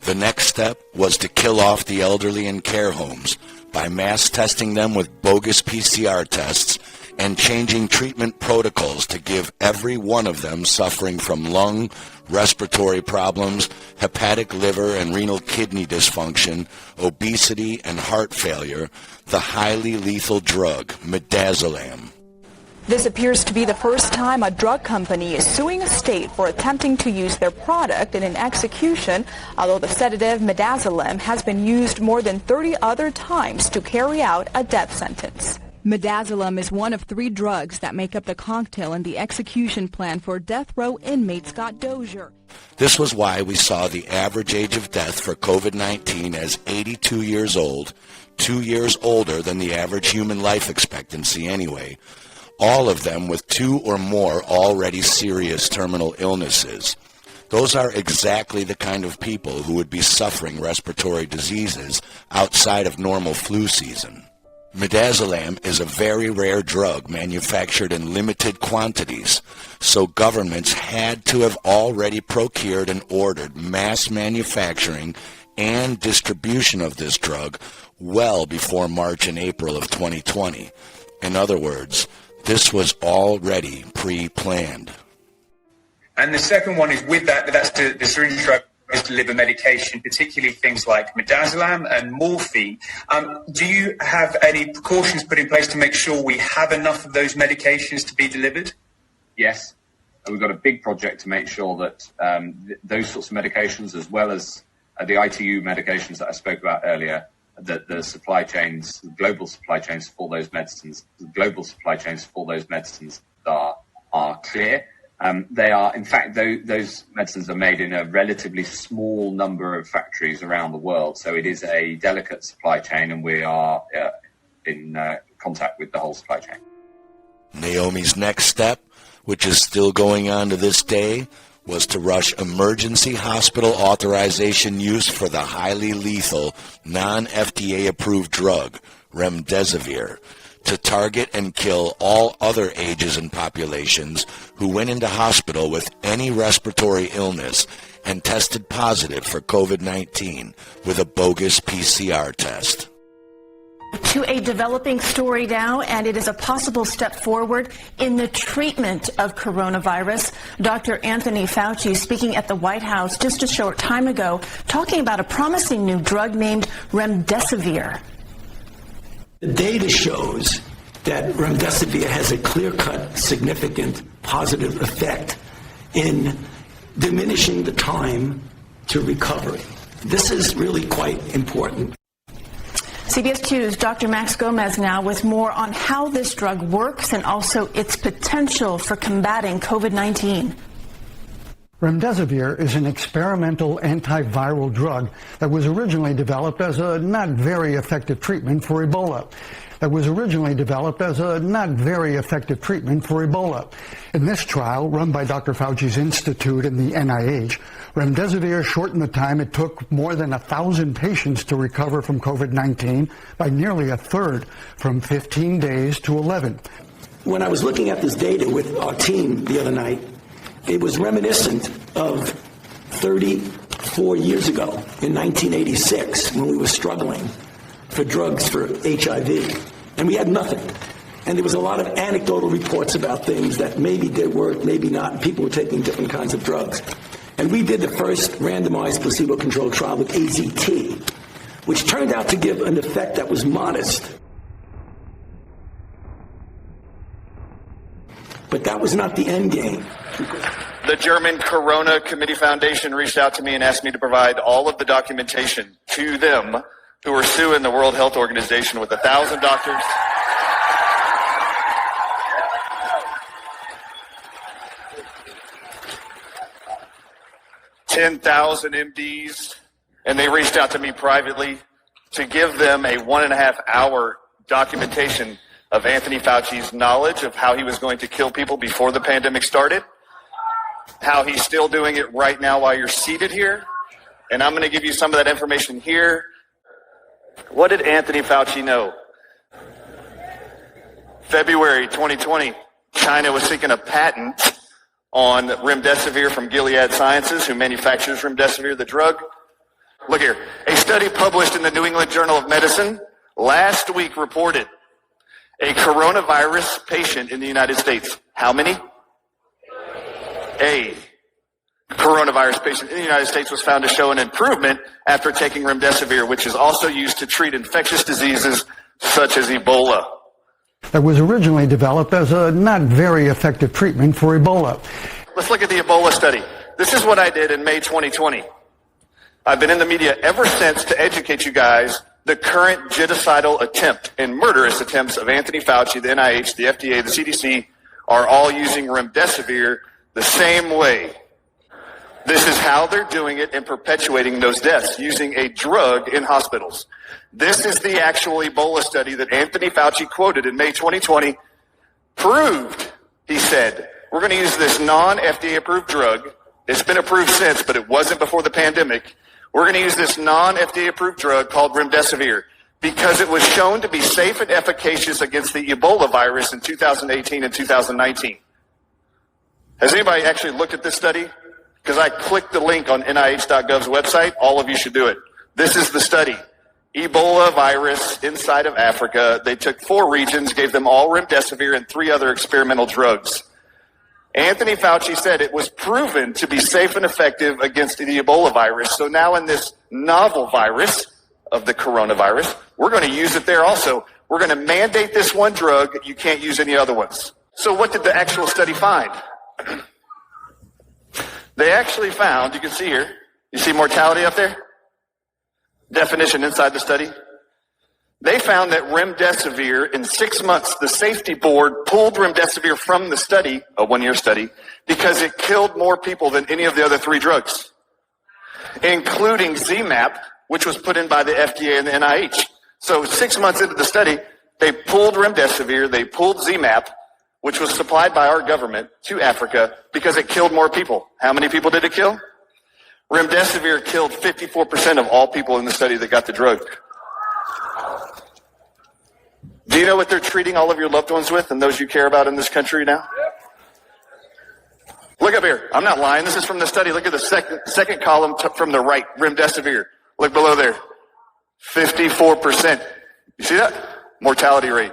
The next step was to kill off the elderly in care homes by mass testing them with bogus PCR tests and changing treatment protocols to give every one of them suffering from lung, respiratory problems, hepatic liver and renal kidney dysfunction, obesity, and heart failure, the highly lethal drug, midazolam. This appears to be the first time a drug company is suing a state for attempting to use their product in an execution, although the sedative midazolam has been used more than 30 other times to carry out a death sentence. Midazolam is one of 3 drugs that make up the cocktail in the execution plan for death row inmate Scott Dozier. This was why we saw the average age of death for COVID-19 as 82 years old, 2 years older than the average human life expectancy anyway, all of them with 2 or more already serious terminal illnesses. Those are exactly the kind of people who would be suffering respiratory diseases outside of normal flu season. Midazolam is a very rare drug manufactured in limited quantities, so governments had to have already procured and ordered mass manufacturing and distribution of this drug well before March and April of 2020. In other words, this was already pre-planned. And the second one is with that's the syringe drug is deliver medication, particularly things like midazolam and morphine. Do you have any precautions put in place to make sure we have enough of those medications to be delivered? Yes. We've got a big project to make sure that those sorts of medications, as well as the ITU medications that I spoke about earlier, that the supply chains, the global supply chains for those medicines, are clear. They are, in fact, those medicines are made in a relatively small number of factories around the world. So it is a delicate supply chain, and we are in contact with the whole supply chain. Naomi's next step, which is still going on to this day, was to rush emergency hospital authorization use for the highly lethal, non-FDA approved drug, remdesivir, to target and kill all other ages and populations who went into hospital with any respiratory illness and tested positive for COVID-19 with a bogus PCR test. To a developing story now, and it is a possible step forward in the treatment of coronavirus. Dr. Anthony Fauci speaking at the White House just a short time ago, talking about a promising new drug named remdesivir. The data shows that remdesivir has a clear-cut, significant positive effect in diminishing the time to recovery. This is really quite important. CBS 2's Dr. Max Gomez now with more on how this drug works and also its potential for combating COVID-19. Remdesivir is an experimental antiviral drug that was originally developed as a not very effective treatment for Ebola. In this trial, run by Dr. Fauci's Institute and the NIH, remdesivir shortened the time it took more than 1,000 patients to recover from COVID-19 by nearly a third, from 15 days to 11. When I was looking at this data with our team the other night, it was reminiscent of 34 years ago in 1986 when we were struggling for drugs for HIV. And we had nothing. And there was a lot of anecdotal reports about things that maybe did work, maybe not. And people were taking different kinds of drugs. And we did the first randomized placebo-controlled trial with AZT, which turned out to give an effect that was modest. But that was not the end game. The German Corona Committee Foundation reached out to me and asked me to provide all of the documentation to them who are suing the World Health Organization with 1,000 doctors. $10,000 MDs, and they reached out to me privately to give them a 1.5-hour documentation of Anthony Fauci's knowledge of how he was going to kill people before the pandemic started, how he's still doing it right now while you're seated here, and I'm going to give you some of that information here. What did Anthony Fauci know? February 2020, China was seeking a patent on remdesivir from Gilead Sciences, who manufactures remdesivir, the drug. Look here. A study published in the New England Journal of Medicine last week reported a coronavirus patient in the United States. How many? A coronavirus patient in the United States was found to show an improvement after taking remdesivir, which is also used to treat infectious diseases such as Ebola. That was originally developed as a not very effective treatment for Ebola. Let's look at the Ebola study. This is what I did in May 2020. I've been in the media ever since to educate you guys the current genocidal attempt and murderous attempts of Anthony Fauci, the NIH, the FDA, the CDC are all using remdesivir the same way. This is how they're doing it and perpetuating those deaths, using a drug in hospitals. This is the actual Ebola study that Anthony Fauci quoted in May 2020, proved, he said, we're going to use this non-FDA approved drug. It's been approved since, but it wasn't before the pandemic. We're going to use this non-FDA approved drug called remdesivir because it was shown to be safe and efficacious against the Ebola virus in 2018 and 2019. Has anybody actually looked at this study? Because I clicked the link on NIH.gov's website. All of you should do it. This is the study. Ebola virus inside of Africa. They took 4 regions, gave them all remdesivir and 3 other experimental drugs. Anthony Fauci said it was proven to be safe and effective against the Ebola virus. So now in this novel virus of the coronavirus, we're going to use it there also. We're going to mandate this one drug. You can't use any other ones. So what did the actual study find? They actually found, you can see here, you see mortality up there? Definition inside the study. They found that remdesivir, in 6 months, the safety board pulled remdesivir from the study, a 1-year study, because it killed more people than any of the other 3 drugs, including ZMapp, which was put in by the FDA and the NIH. So 6 months into the study, they pulled remdesivir, they pulled ZMapp, which was supplied by our government to Africa because it killed more people. How many people did it kill? Remdesivir killed 54% of all people in the study that got the drug. Do you know what they're treating all of your loved ones with and those you care about in this country now? Look up here. I'm not lying. This is from the study. Look at the second column from the right, remdesivir. Look below there. 54%. You see that? Mortality rate.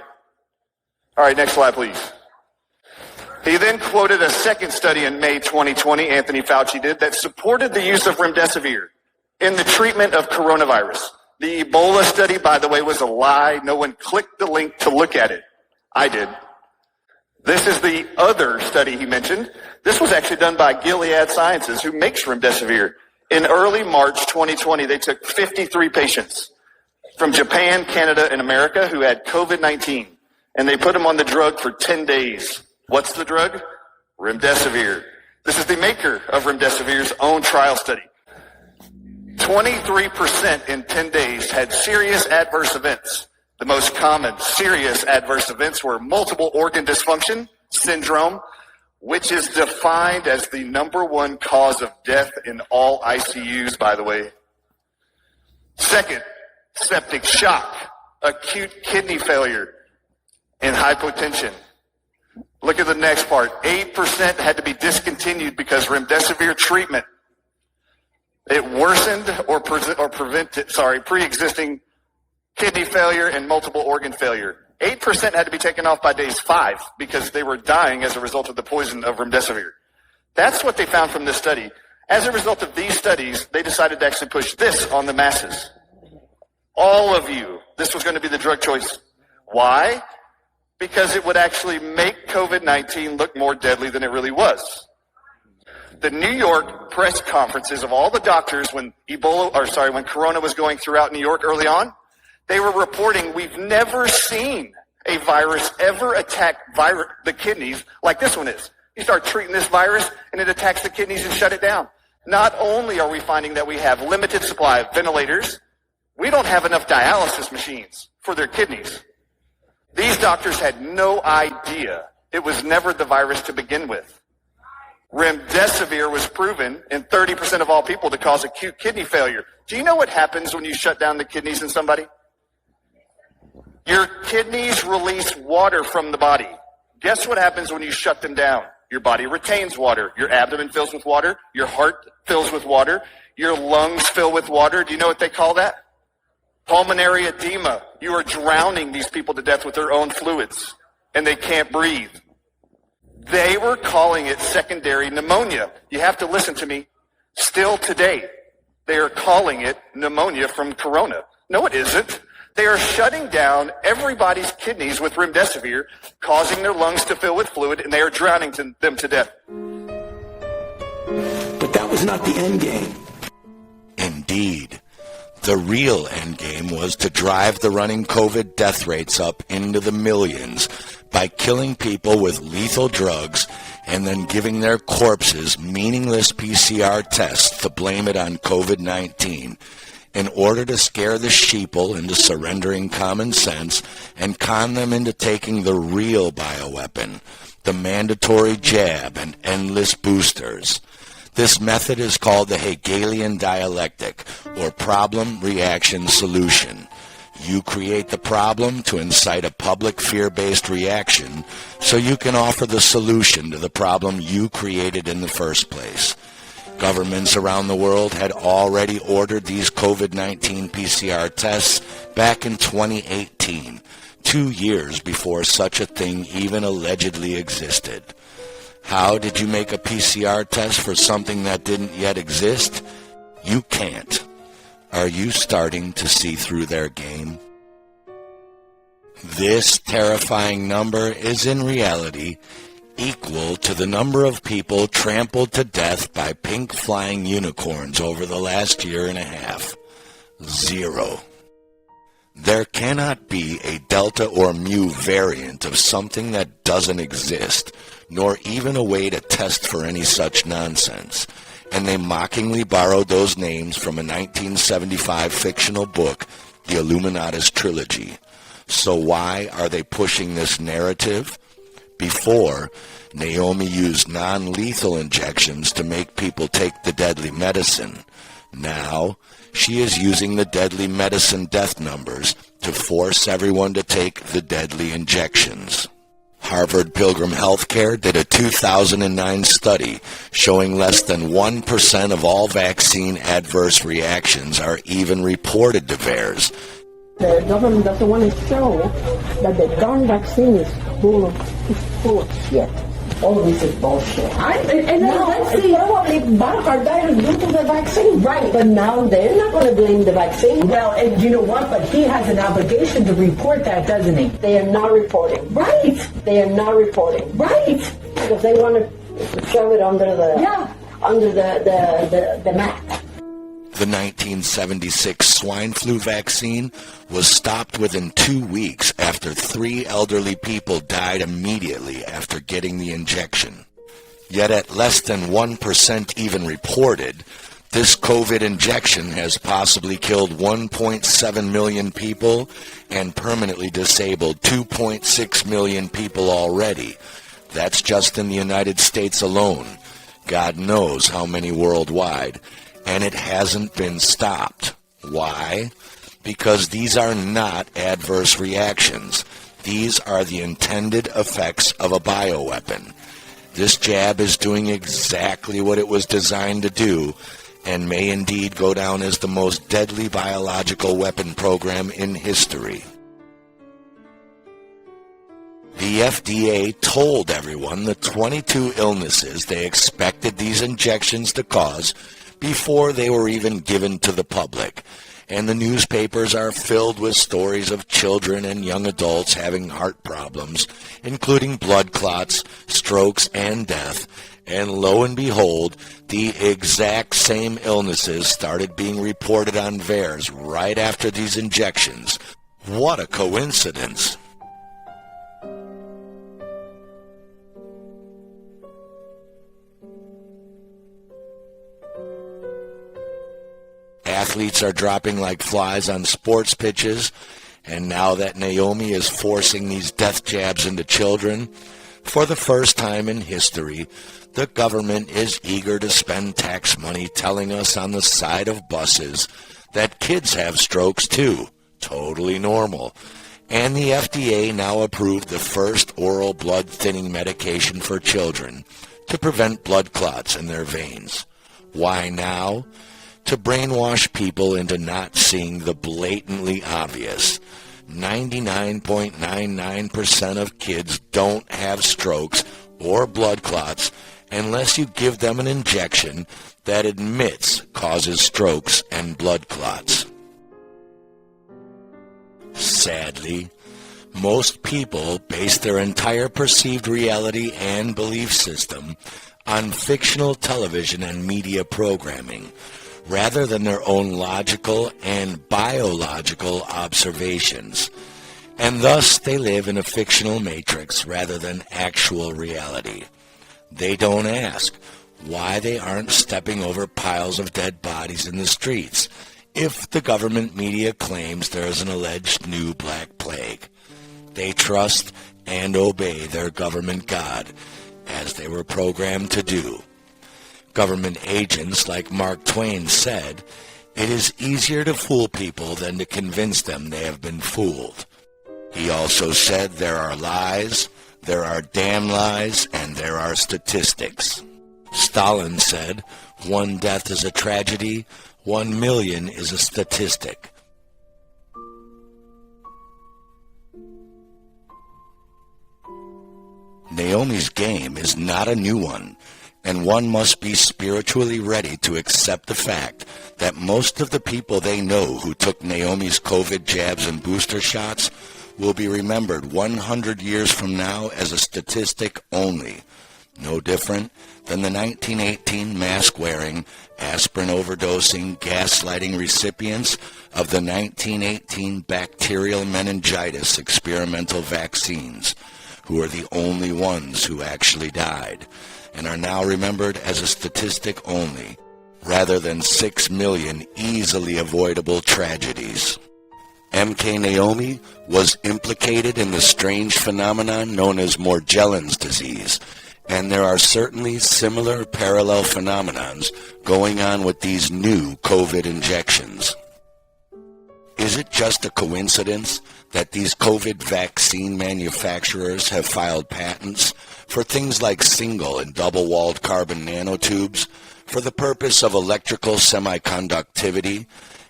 All right, next slide, please. He then quoted a second study in May 2020, Anthony Fauci did, that supported the use of remdesivir in the treatment of coronavirus. The Ebola study, by the way, was a lie. No one clicked the link to look at it. I did. This is the other study he mentioned. This was actually done by Gilead Sciences, who makes remdesivir. In early March 2020, they took 53 patients from Japan, Canada, and America who had COVID-19, and they put them on the drug for 10 days. What's the drug? Remdesivir. This is the maker of remdesivir's own trial study. 23% in 10 days had serious adverse events. The most common serious adverse events were multiple organ dysfunction syndrome, which is defined as the #1 cause of death in all ICUs, by the way. Second, septic shock, acute kidney failure, and hypotension. Look at the next part. 8% had to be discontinued because remdesivir treatment, it worsened or prevented, pre-existing kidney failure and multiple organ failure. 8% had to be taken off by days 5 because they were dying as a result of the poison of remdesivir. That's what they found from this study. As a result of these studies, they decided to actually push this on the masses. All of you, this was going to be the drug choice. Why? Because it would actually make COVID-19 look more deadly than it really was. The New York press conferences of all the doctors when Corona was going throughout New York early on, they were reporting we've never seen a virus ever attack the kidneys like this one is. You start treating this virus and it attacks the kidneys and shut it down. Not only are we finding that we have limited supply of ventilators, we don't have enough dialysis machines for their kidneys. These doctors had no idea it was never the virus to begin with. Remdesivir was proven in 30% of all people to cause acute kidney failure. Do you know what happens when you shut down the kidneys in somebody? Your kidneys release water from the body. Guess what happens when you shut them down? Your body retains water. Your abdomen fills with water. Your heart fills with water. Your lungs fill with water. Do you know what they call that? Pulmonary edema. You are drowning these people to death with their own fluids, and they can't breathe. They were calling it secondary pneumonia. You have to listen to me. Still today, they are calling it pneumonia from corona. No, it isn't. They are shutting down everybody's kidneys with remdesivir, causing their lungs to fill with fluid, and they are drowning them to death. But that was not the end game. Indeed. The real end game was to drive the running COVID death rates up into the millions by killing people with lethal drugs and then giving their corpses meaningless PCR tests to blame it on COVID-19 in order to scare the sheeple into surrendering common sense and con them into taking the real bioweapon, the mandatory jab and endless boosters. This method is called the Hegelian dialectic, or problem-reaction-solution. You create the problem to incite a public fear-based reaction so you can offer the solution to the problem you created in the first place. Governments around the world had already ordered these COVID-19 PCR tests back in 2018, 2 years before such a thing even allegedly existed. How did you make a PCR test for something that didn't yet exist? You can't. Are you starting to see through their game? This terrifying number is in reality equal to the number of people trampled to death by pink flying unicorns over the last year and a half. 0. There cannot be a Delta or Mu variant of something that doesn't exist, nor even a way to test for any such nonsense. And they mockingly borrowed those names from a 1975 fictional book, The Illuminatus Trilogy. So why are they pushing this narrative? Before, Naomi used non-lethal injections to make people take the deadly medicine. Now, she is using the deadly medicine death numbers to force everyone to take the deadly injections. Harvard Pilgrim Healthcare did a 2009 study showing less than 1% of all vaccine adverse reactions are even reported to VAERS. The government doesn't want to show that the darn vaccine is full of shit. All this is bullshit. Let's see. Probably myocarditis due to the vaccine. Right. But now they're not going to blame the vaccine. Well, and you know what? But he has an obligation to report that, doesn't he? They are not reporting. Right. They are not reporting. Right. Because they want to shove it under the mat. The 1976 swine flu vaccine was stopped within 2 weeks after 3 elderly people died immediately after getting the injection. Yet at less than 1% even reported, this COVID injection has possibly killed 1.7 million people and permanently disabled 2.6 million people already. That's just in the United States alone. God knows how many worldwide. And it hasn't been stopped. Why? Because these are not adverse reactions. These are the intended effects of a bioweapon. This jab is doing exactly what it was designed to do and may indeed go down as the most deadly biological weapon program in history. The FDA told everyone the 22 illnesses they expected these injections to cause before they were even given to the public, and the newspapers are filled with stories of children and young adults having heart problems, including blood clots, strokes, and death, and lo and behold, the exact same illnesses started being reported on VAERS right after these injections. What a coincidence! Athletes are dropping like flies on sports pitches, And now that Naomi is forcing these death jabs into children, for the first time in history, the government is eager to spend tax money telling us on the side of buses that kids have strokes too. Totally normal. And the FDA now approved the first oral blood thinning medication for children to prevent blood clots in their veins. Why now? To brainwash people into not seeing the blatantly obvious. 99.99% of kids don't have strokes or blood clots unless you give them an injection that admits causes strokes and blood clots. Sadly, most people base their entire perceived reality and belief system on fictional television and media programming, rather than their own logical and biological observations. And thus they live in a fictional matrix rather than actual reality. They don't ask why they aren't stepping over piles of dead bodies in the streets if the government media claims there is an alleged new black plague. They trust and obey their government god, as they were programmed to do. Government agents like Mark Twain said, "It is easier to fool people than to convince them they have been fooled." He also said there are lies, there are damn lies, and there are statistics. Stalin said, "One death is a tragedy, 1 million is a statistic." Naomi's game is not a new one, and one must be spiritually ready to accept the fact that most of the people they know who took Naomi's COVID jabs and booster shots will be remembered 100 years from now as a statistic only, no different than the 1918 mask-wearing, aspirin-overdosing, gaslighting recipients of the 1918 bacterial meningitis experimental vaccines, who are the only ones who actually died, and are now remembered as a statistic only, rather than 6 million easily avoidable tragedies. MK Naomi was implicated in the strange phenomenon known as Morgellons disease, and there are certainly similar parallel phenomenons going on with these new COVID injections. Is it just a coincidence that these COVID vaccine manufacturers have filed patents for things like single and double-walled carbon nanotubes for the purpose of electrical semiconductivity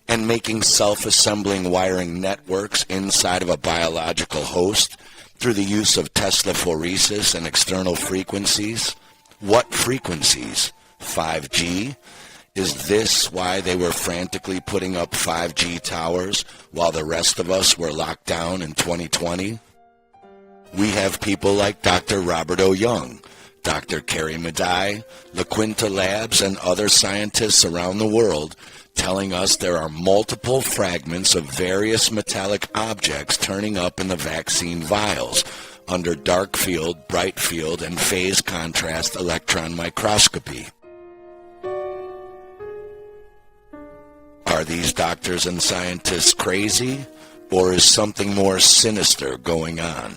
and making self-assembling wiring networks inside of a biological host through the use of Teslaphoresis and external frequencies? What frequencies? 5G? Is this why they were frantically putting up 5G towers while the rest of us were locked down in 2020? We have people like Dr. Robert O. Young, Dr. Carrie Madai, La Quinta Labs, and other scientists around the world telling us there are multiple fragments of various metallic objects turning up in the vaccine vials under dark field, bright field, and phase contrast electron microscopy. Are these doctors and scientists crazy, or is something more sinister going on?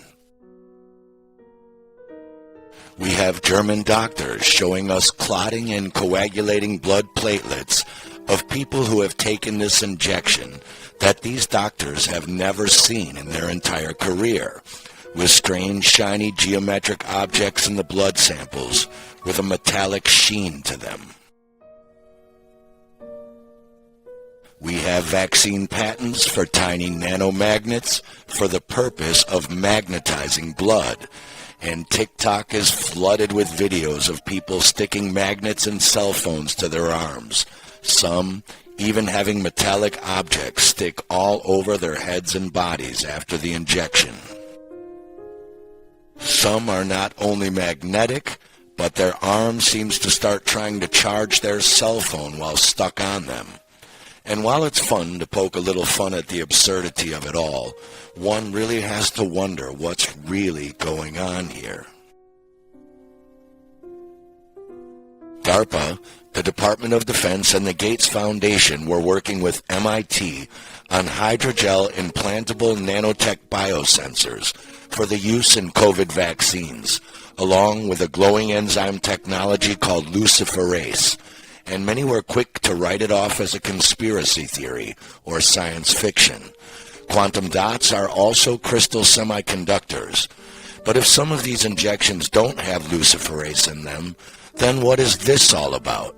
We have German doctors showing us clotting and coagulating blood platelets of people who have taken this injection that these doctors have never seen in their entire career, with strange shiny geometric objects in the blood samples with a metallic sheen to them. We have vaccine patents for tiny nanomagnets for the purpose of magnetizing blood, and TikTok is flooded with videos of people sticking magnets and cell phones to their arms, some even having metallic objects stick all over their heads and bodies after the injection. Some are not only magnetic, but their arm seems to start trying to charge their cell phone while stuck on them. And while it's fun to poke a little fun at the absurdity of it all, one really has to wonder what's really going on here. DARPA, the Department of Defense, and the Gates Foundation were working with MIT on hydrogel implantable nanotech biosensors for the use in COVID vaccines, along with a glowing enzyme technology called luciferase, and many were quick to write it off as a conspiracy theory or science fiction. Quantum dots are also crystal semiconductors, but if some of these injections don't have luciferase in them, then what is this all about?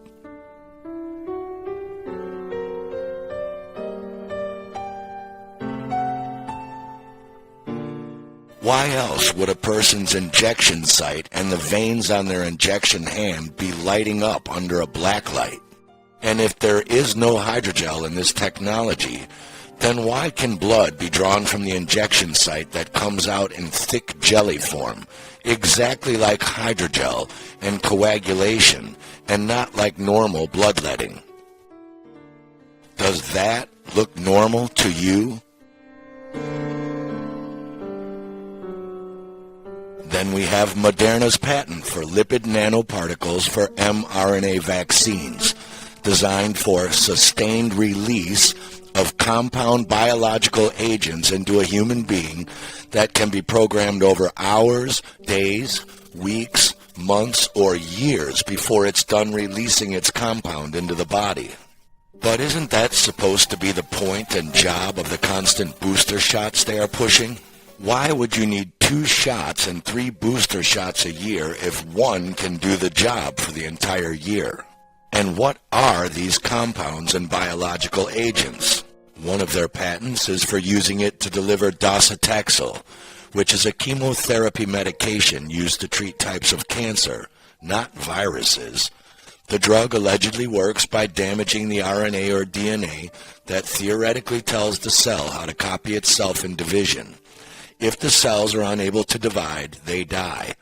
Why else would a person's injection site and the veins on their injection hand be lighting up under a black light? And if there is no hydrogel in this technology, then why can blood be drawn from the injection site that comes out in thick jelly form, exactly like hydrogel and coagulation, and not like normal bloodletting? Does that look normal to you? Then we have Moderna's patent for lipid nanoparticles for mRNA vaccines, designed for sustained release of compound biological agents into a human being that can be programmed over hours, days, weeks, months, or years before it's done releasing its compound into the body. But isn't that supposed to be the point and job of the constant booster shots they are pushing? Why would you need 2 shots and 3 booster shots a year if one can do the job for the entire year? And what are these compounds and biological agents? One of their patents is for using it to deliver docetaxel, which is a chemotherapy medication used to treat types of cancer, not viruses. The drug allegedly works by damaging the RNA or DNA that theoretically tells the cell how to copy itself in division. If the cells are unable to divide, they die.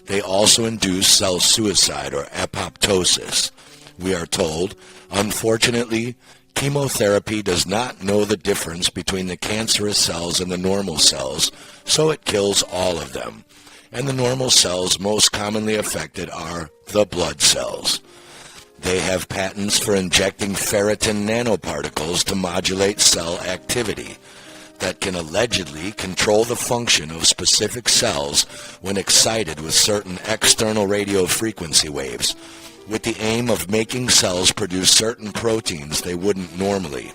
They also induce cell suicide or apoptosis. We are told, unfortunately, chemotherapy does not know the difference between the cancerous cells and the normal cells, so it kills all of them. And the normal cells most commonly affected are the blood cells. They have patents for injecting ferritin nanoparticles to modulate cell activity that can allegedly control the function of specific cells when excited with certain external radio frequency waves, with the aim of making cells produce certain proteins they wouldn't normally.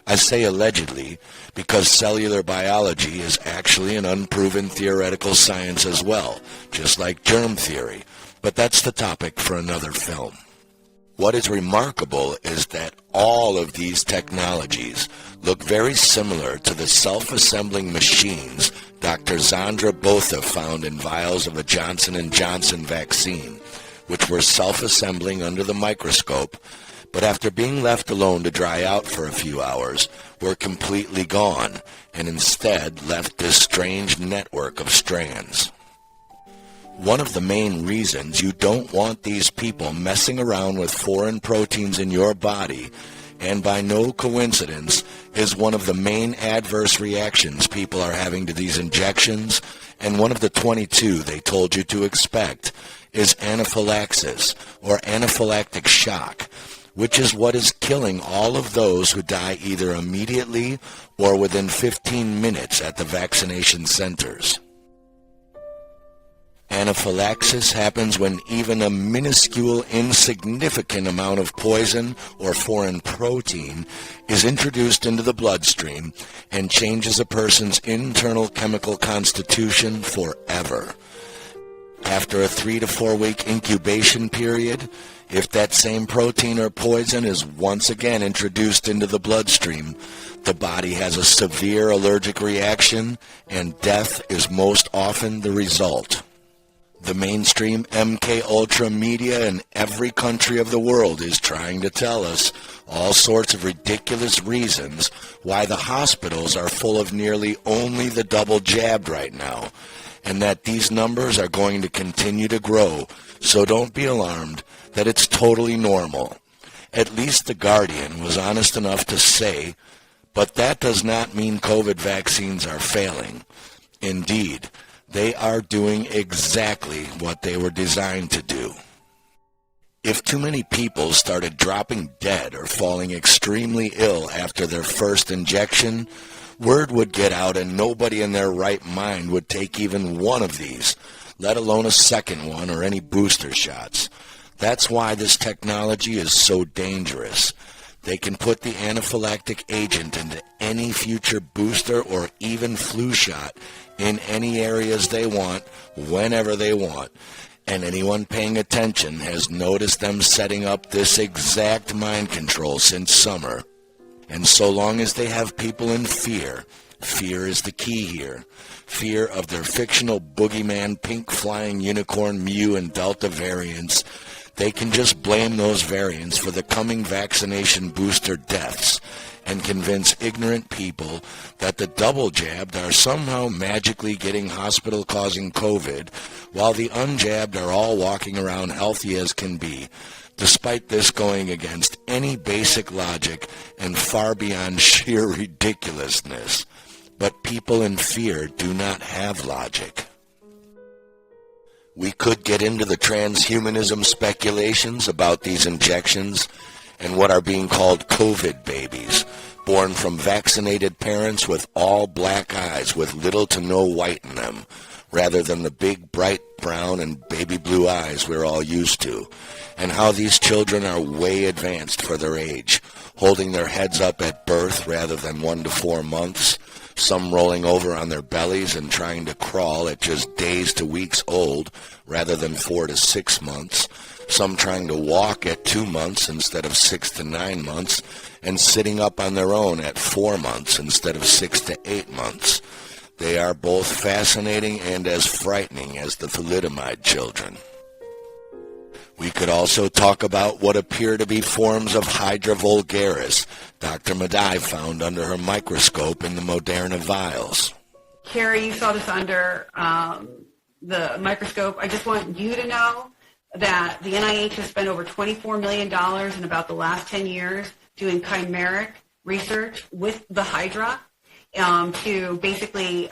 I say allegedly because cellular biology is actually an unproven theoretical science as well, just like germ theory, but that's the topic for another film. What is remarkable is that all of these technologies look very similar to the self-assembling machines Dr. Zandra Botha found in vials of a Johnson & Johnson vaccine, which were self-assembling under the microscope, but after being left alone to dry out for a few hours, were completely gone, and instead left this strange network of strands. One of the main reasons you don't want these people messing around with foreign proteins in your body, and by no coincidence, is one of the main adverse reactions people are having to these injections, and one of the 22 they told you to expect, is anaphylaxis, or anaphylactic shock, which is what is killing all of those who die either immediately or within 15 minutes at the vaccination centers. Anaphylaxis happens when even a minuscule, insignificant amount of poison or foreign protein is introduced into the bloodstream and changes a person's internal chemical constitution forever. After a 3 to 4 week incubation period, if that same protein or poison is once again introduced into the bloodstream, the body has a severe allergic reaction and death is most often the result. The mainstream MK Ultra media in every country of the world is trying to tell us all sorts of ridiculous reasons why the hospitals are full of nearly only the double jabbed right now, and that these numbers are going to continue to grow, so don't be alarmed that it's totally normal. At least The Guardian was honest enough to say, but that does not mean COVID vaccines are failing. Indeed, they are doing exactly what they were designed to do. If too many people started dropping dead or falling extremely ill after their first injection, word would get out and nobody in their right mind would take even one of these, let alone a second one or any booster shots. That's why this technology is so dangerous. They can put the anaphylactic agent into any future booster or even flu shot in any areas they want, whenever they want. And anyone paying attention has noticed them setting up this exact mind control since summer. And so long as they have people in fear, fear is the key here. Fear of their fictional boogeyman, pink flying unicorn, Mu, and Delta variants, they can just blame those variants for the coming vaccination booster deaths and convince ignorant people that the double jabbed are somehow magically getting hospital-causing COVID, while the unjabbed are all walking around healthy as can be, despite this going against any basic logic and far beyond sheer ridiculousness. But people in fear do not have logic. We could get into the transhumanism speculations about these injections and what are being called COVID babies, born from vaccinated parents with all black eyes with little to no white in them, rather than the big, bright brown and baby blue eyes we're all used to, and how these children are way advanced for their age, holding their heads up at birth rather than 1 to 4 months, some rolling over on their bellies and trying to crawl at just days to weeks old rather than 4 to 6 months, some trying to walk at 2 months instead of 6 to 9 months, and sitting up on their own at 4 months instead of 6 to 8 months. They are both fascinating and as frightening as the thalidomide children. We could also talk about what appear to be forms of Hydra vulgaris Dr. Madai found under her microscope in the Moderna vials. Carrie, you saw this under the microscope. I just want you to know that the NIH has spent over $24 million in about the last 10 years doing chimeric research with the Hydra to basically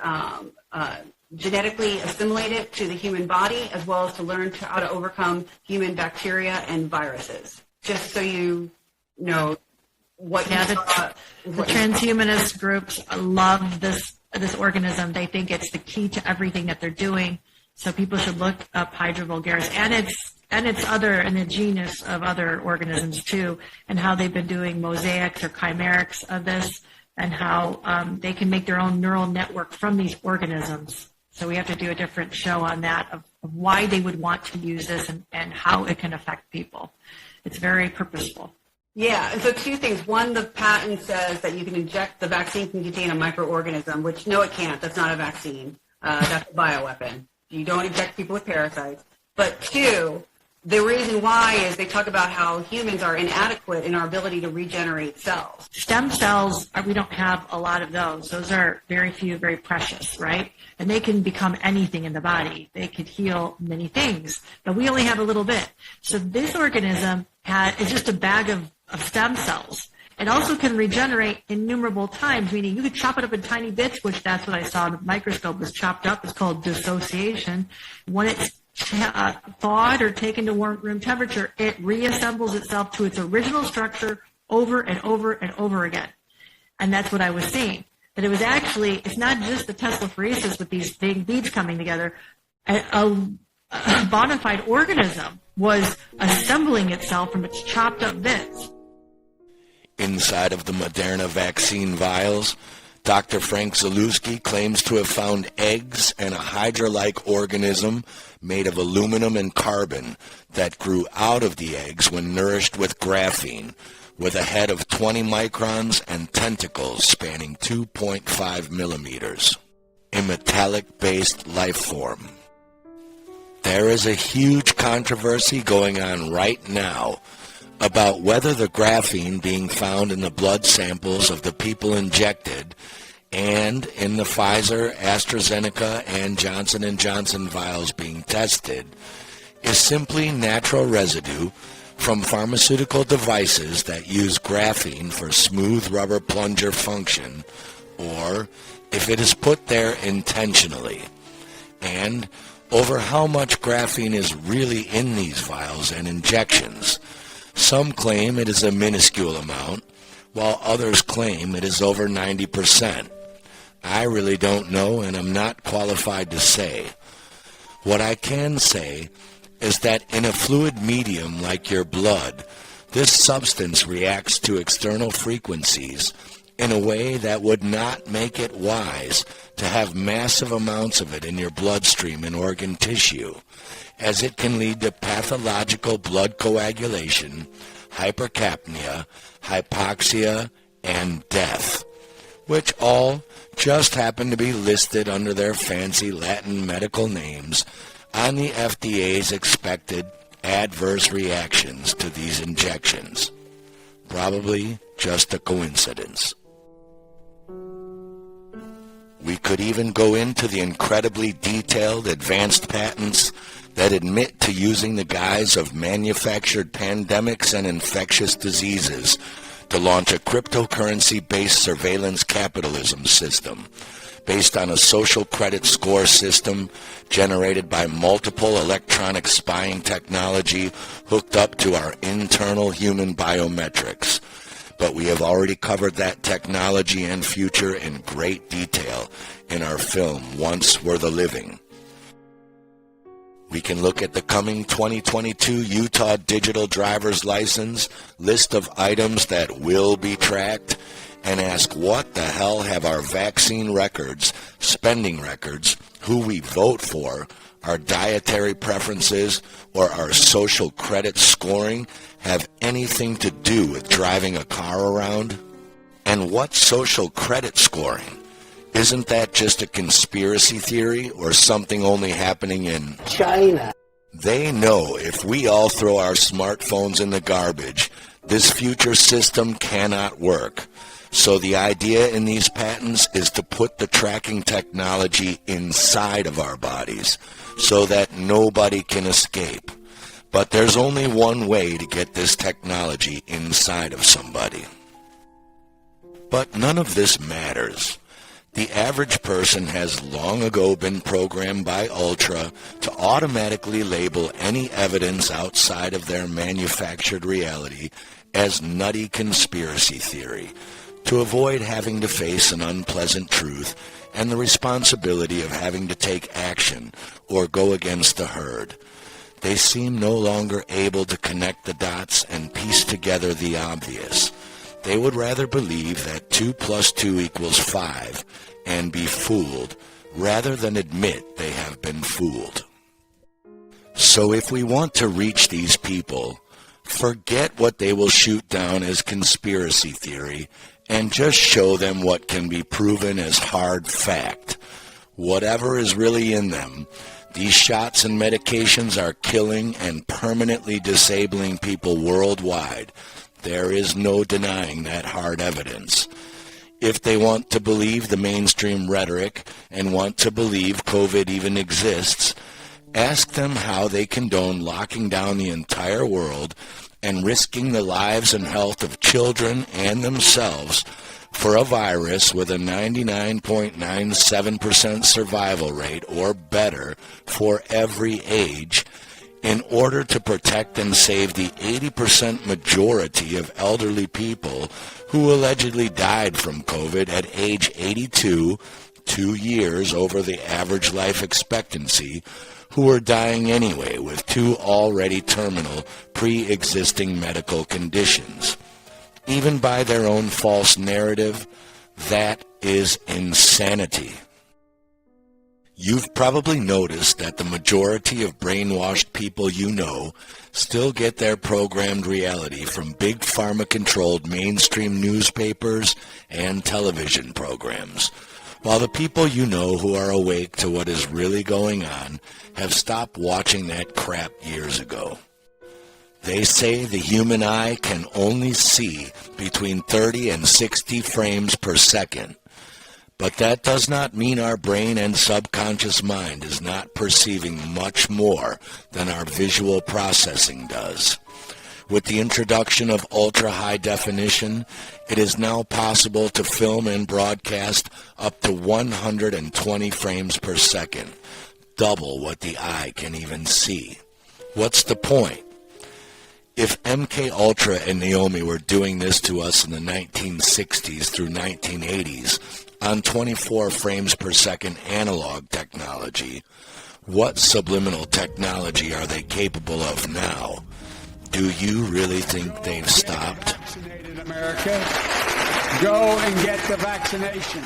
genetically assimilate it to the human body, as well as to learn how to overcome human bacteria and viruses. Just so you know what you saw. The transhumanist groups love this organism. They think it's the key to everything that they're doing. So people should look up Hydra vulgaris and the genus of other organisms too, and how they've been doing mosaics or chimerics of this, and how they can make their own neural network from these organisms. So we have to do a different show on that of why they would want to use this and how it can affect people. It's very purposeful. Yeah, and so 2 things. One, the patent says that you can inject, the vaccine can contain a microorganism, which no, it can't. That's not a vaccine. That's a bioweapon. You don't inject people with parasites. But 2, the reason why is they talk about how humans are inadequate in our ability to regenerate cells. Stem cells, we don't have a lot of those. Those are very few, very precious, right? And they can become anything in the body. They could heal many things, but we only have a little bit. So this organism is just a bag of stem cells. It also can regenerate innumerable times, meaning you could chop it up in tiny bits, which that's what I saw in the microscope was chopped up. It's called dissociation. When it's thawed or taken to room temperature, it reassembles itself to its original structure over and over and over again. And that's what I was seeing. That it was actually, it's not just the Teslaphoresis with these big beads coming together. A bona fide organism was assembling itself from its chopped up bits. Inside of the Moderna vaccine vials, Dr. Frank Zalewski claims to have found eggs and a Hydra-like organism made of aluminum and carbon that grew out of the eggs when nourished with graphene, with a head of 20 microns and tentacles spanning 2.5 millimeters. A metallic-based life form. There is a huge controversy going on right now about whether the graphene being found in the blood samples of the people injected and in the Pfizer, AstraZeneca, and Johnson & Johnson vials being tested is simply natural residue from pharmaceutical devices that use graphene for smooth rubber plunger function, or if it is put there intentionally. And over how much graphene is really in these vials and injections. Some claim it is a minuscule amount, while others claim it is over 90%. I really don't know, and I'm not qualified to say. What I can say is that in a fluid medium like your blood, this substance reacts to external frequencies in a way that would not make it wise to have massive amounts of it in your bloodstream and organ tissue, as it can lead to pathological blood coagulation, hypercapnia, hypoxia, and death, which all just happen to be listed under their fancy Latin medical names on the FDA's expected adverse reactions to these injections. Probably just a coincidence. We could even go into the incredibly detailed advanced patents that admit to using the guise of manufactured pandemics and infectious diseases to launch a cryptocurrency-based surveillance capitalism system based on a social credit score system generated by multiple electronic spying technology hooked up to our internal human biometrics. But we have already covered that technology and future in great detail in our film, Once Were the Living. We can look at the coming 2022 Utah Digital Driver's License list of items that will be tracked and ask what the hell have our vaccine records, spending records, who we vote for, our dietary preferences, or our social credit scoring have anything to do with driving a car around? And what social credit scoring? Isn't that just a conspiracy theory or something only happening in China? They know if we all throw our smartphones in the garbage, this future system cannot work. So the idea in these patents is to put the tracking technology inside of our bodies so that nobody can escape. But there's only one way to get this technology inside of somebody. But none of this matters. The average person has long ago been programmed by Ultra to automatically label any evidence outside of their manufactured reality as nutty conspiracy theory, to avoid having to face an unpleasant truth and the responsibility of having to take action or go against the herd. They seem no longer able to connect the dots and piece together the obvious. They would rather believe that 2 + 2 = 5 and be fooled rather than admit they have been fooled. So if we want to reach these people, forget what they will shoot down as conspiracy theory and just show them what can be proven as hard fact. Whatever is really in them, these shots and medications are killing and permanently disabling people worldwide. There is no denying that hard evidence. If they want to believe the mainstream rhetoric and want to believe COVID even exists, ask them how they condone locking down the entire world and risking the lives and health of children and themselves for a virus with a 99.97% survival rate or better for every age in order to protect and save the 80% majority of elderly people who allegedly died from COVID at age 82, 2 years over the average life expectancy, who are dying anyway with 2 already terminal pre-existing medical conditions. Even by their own false narrative, that is insanity. You've probably noticed that the majority of brainwashed people you know still get their programmed reality from big pharma-controlled mainstream newspapers and television programs, while the people you know who are awake to what is really going on have stopped watching that crap years ago. They say the human eye can only see between 30 and 60 frames per second. But that does not mean our brain and subconscious mind is not perceiving much more than our visual processing does. With the introduction of ultra-high definition, it is now possible to film and broadcast up to 120 frames per second, double what the eye can even see. What's the point? If MK Ultra and Naomi were doing this to us in the 1960s through 1980s on 24 frames per second analog technology, what subliminal technology are they capable of now? Do you really think they've stopped? America, go and get the vaccination.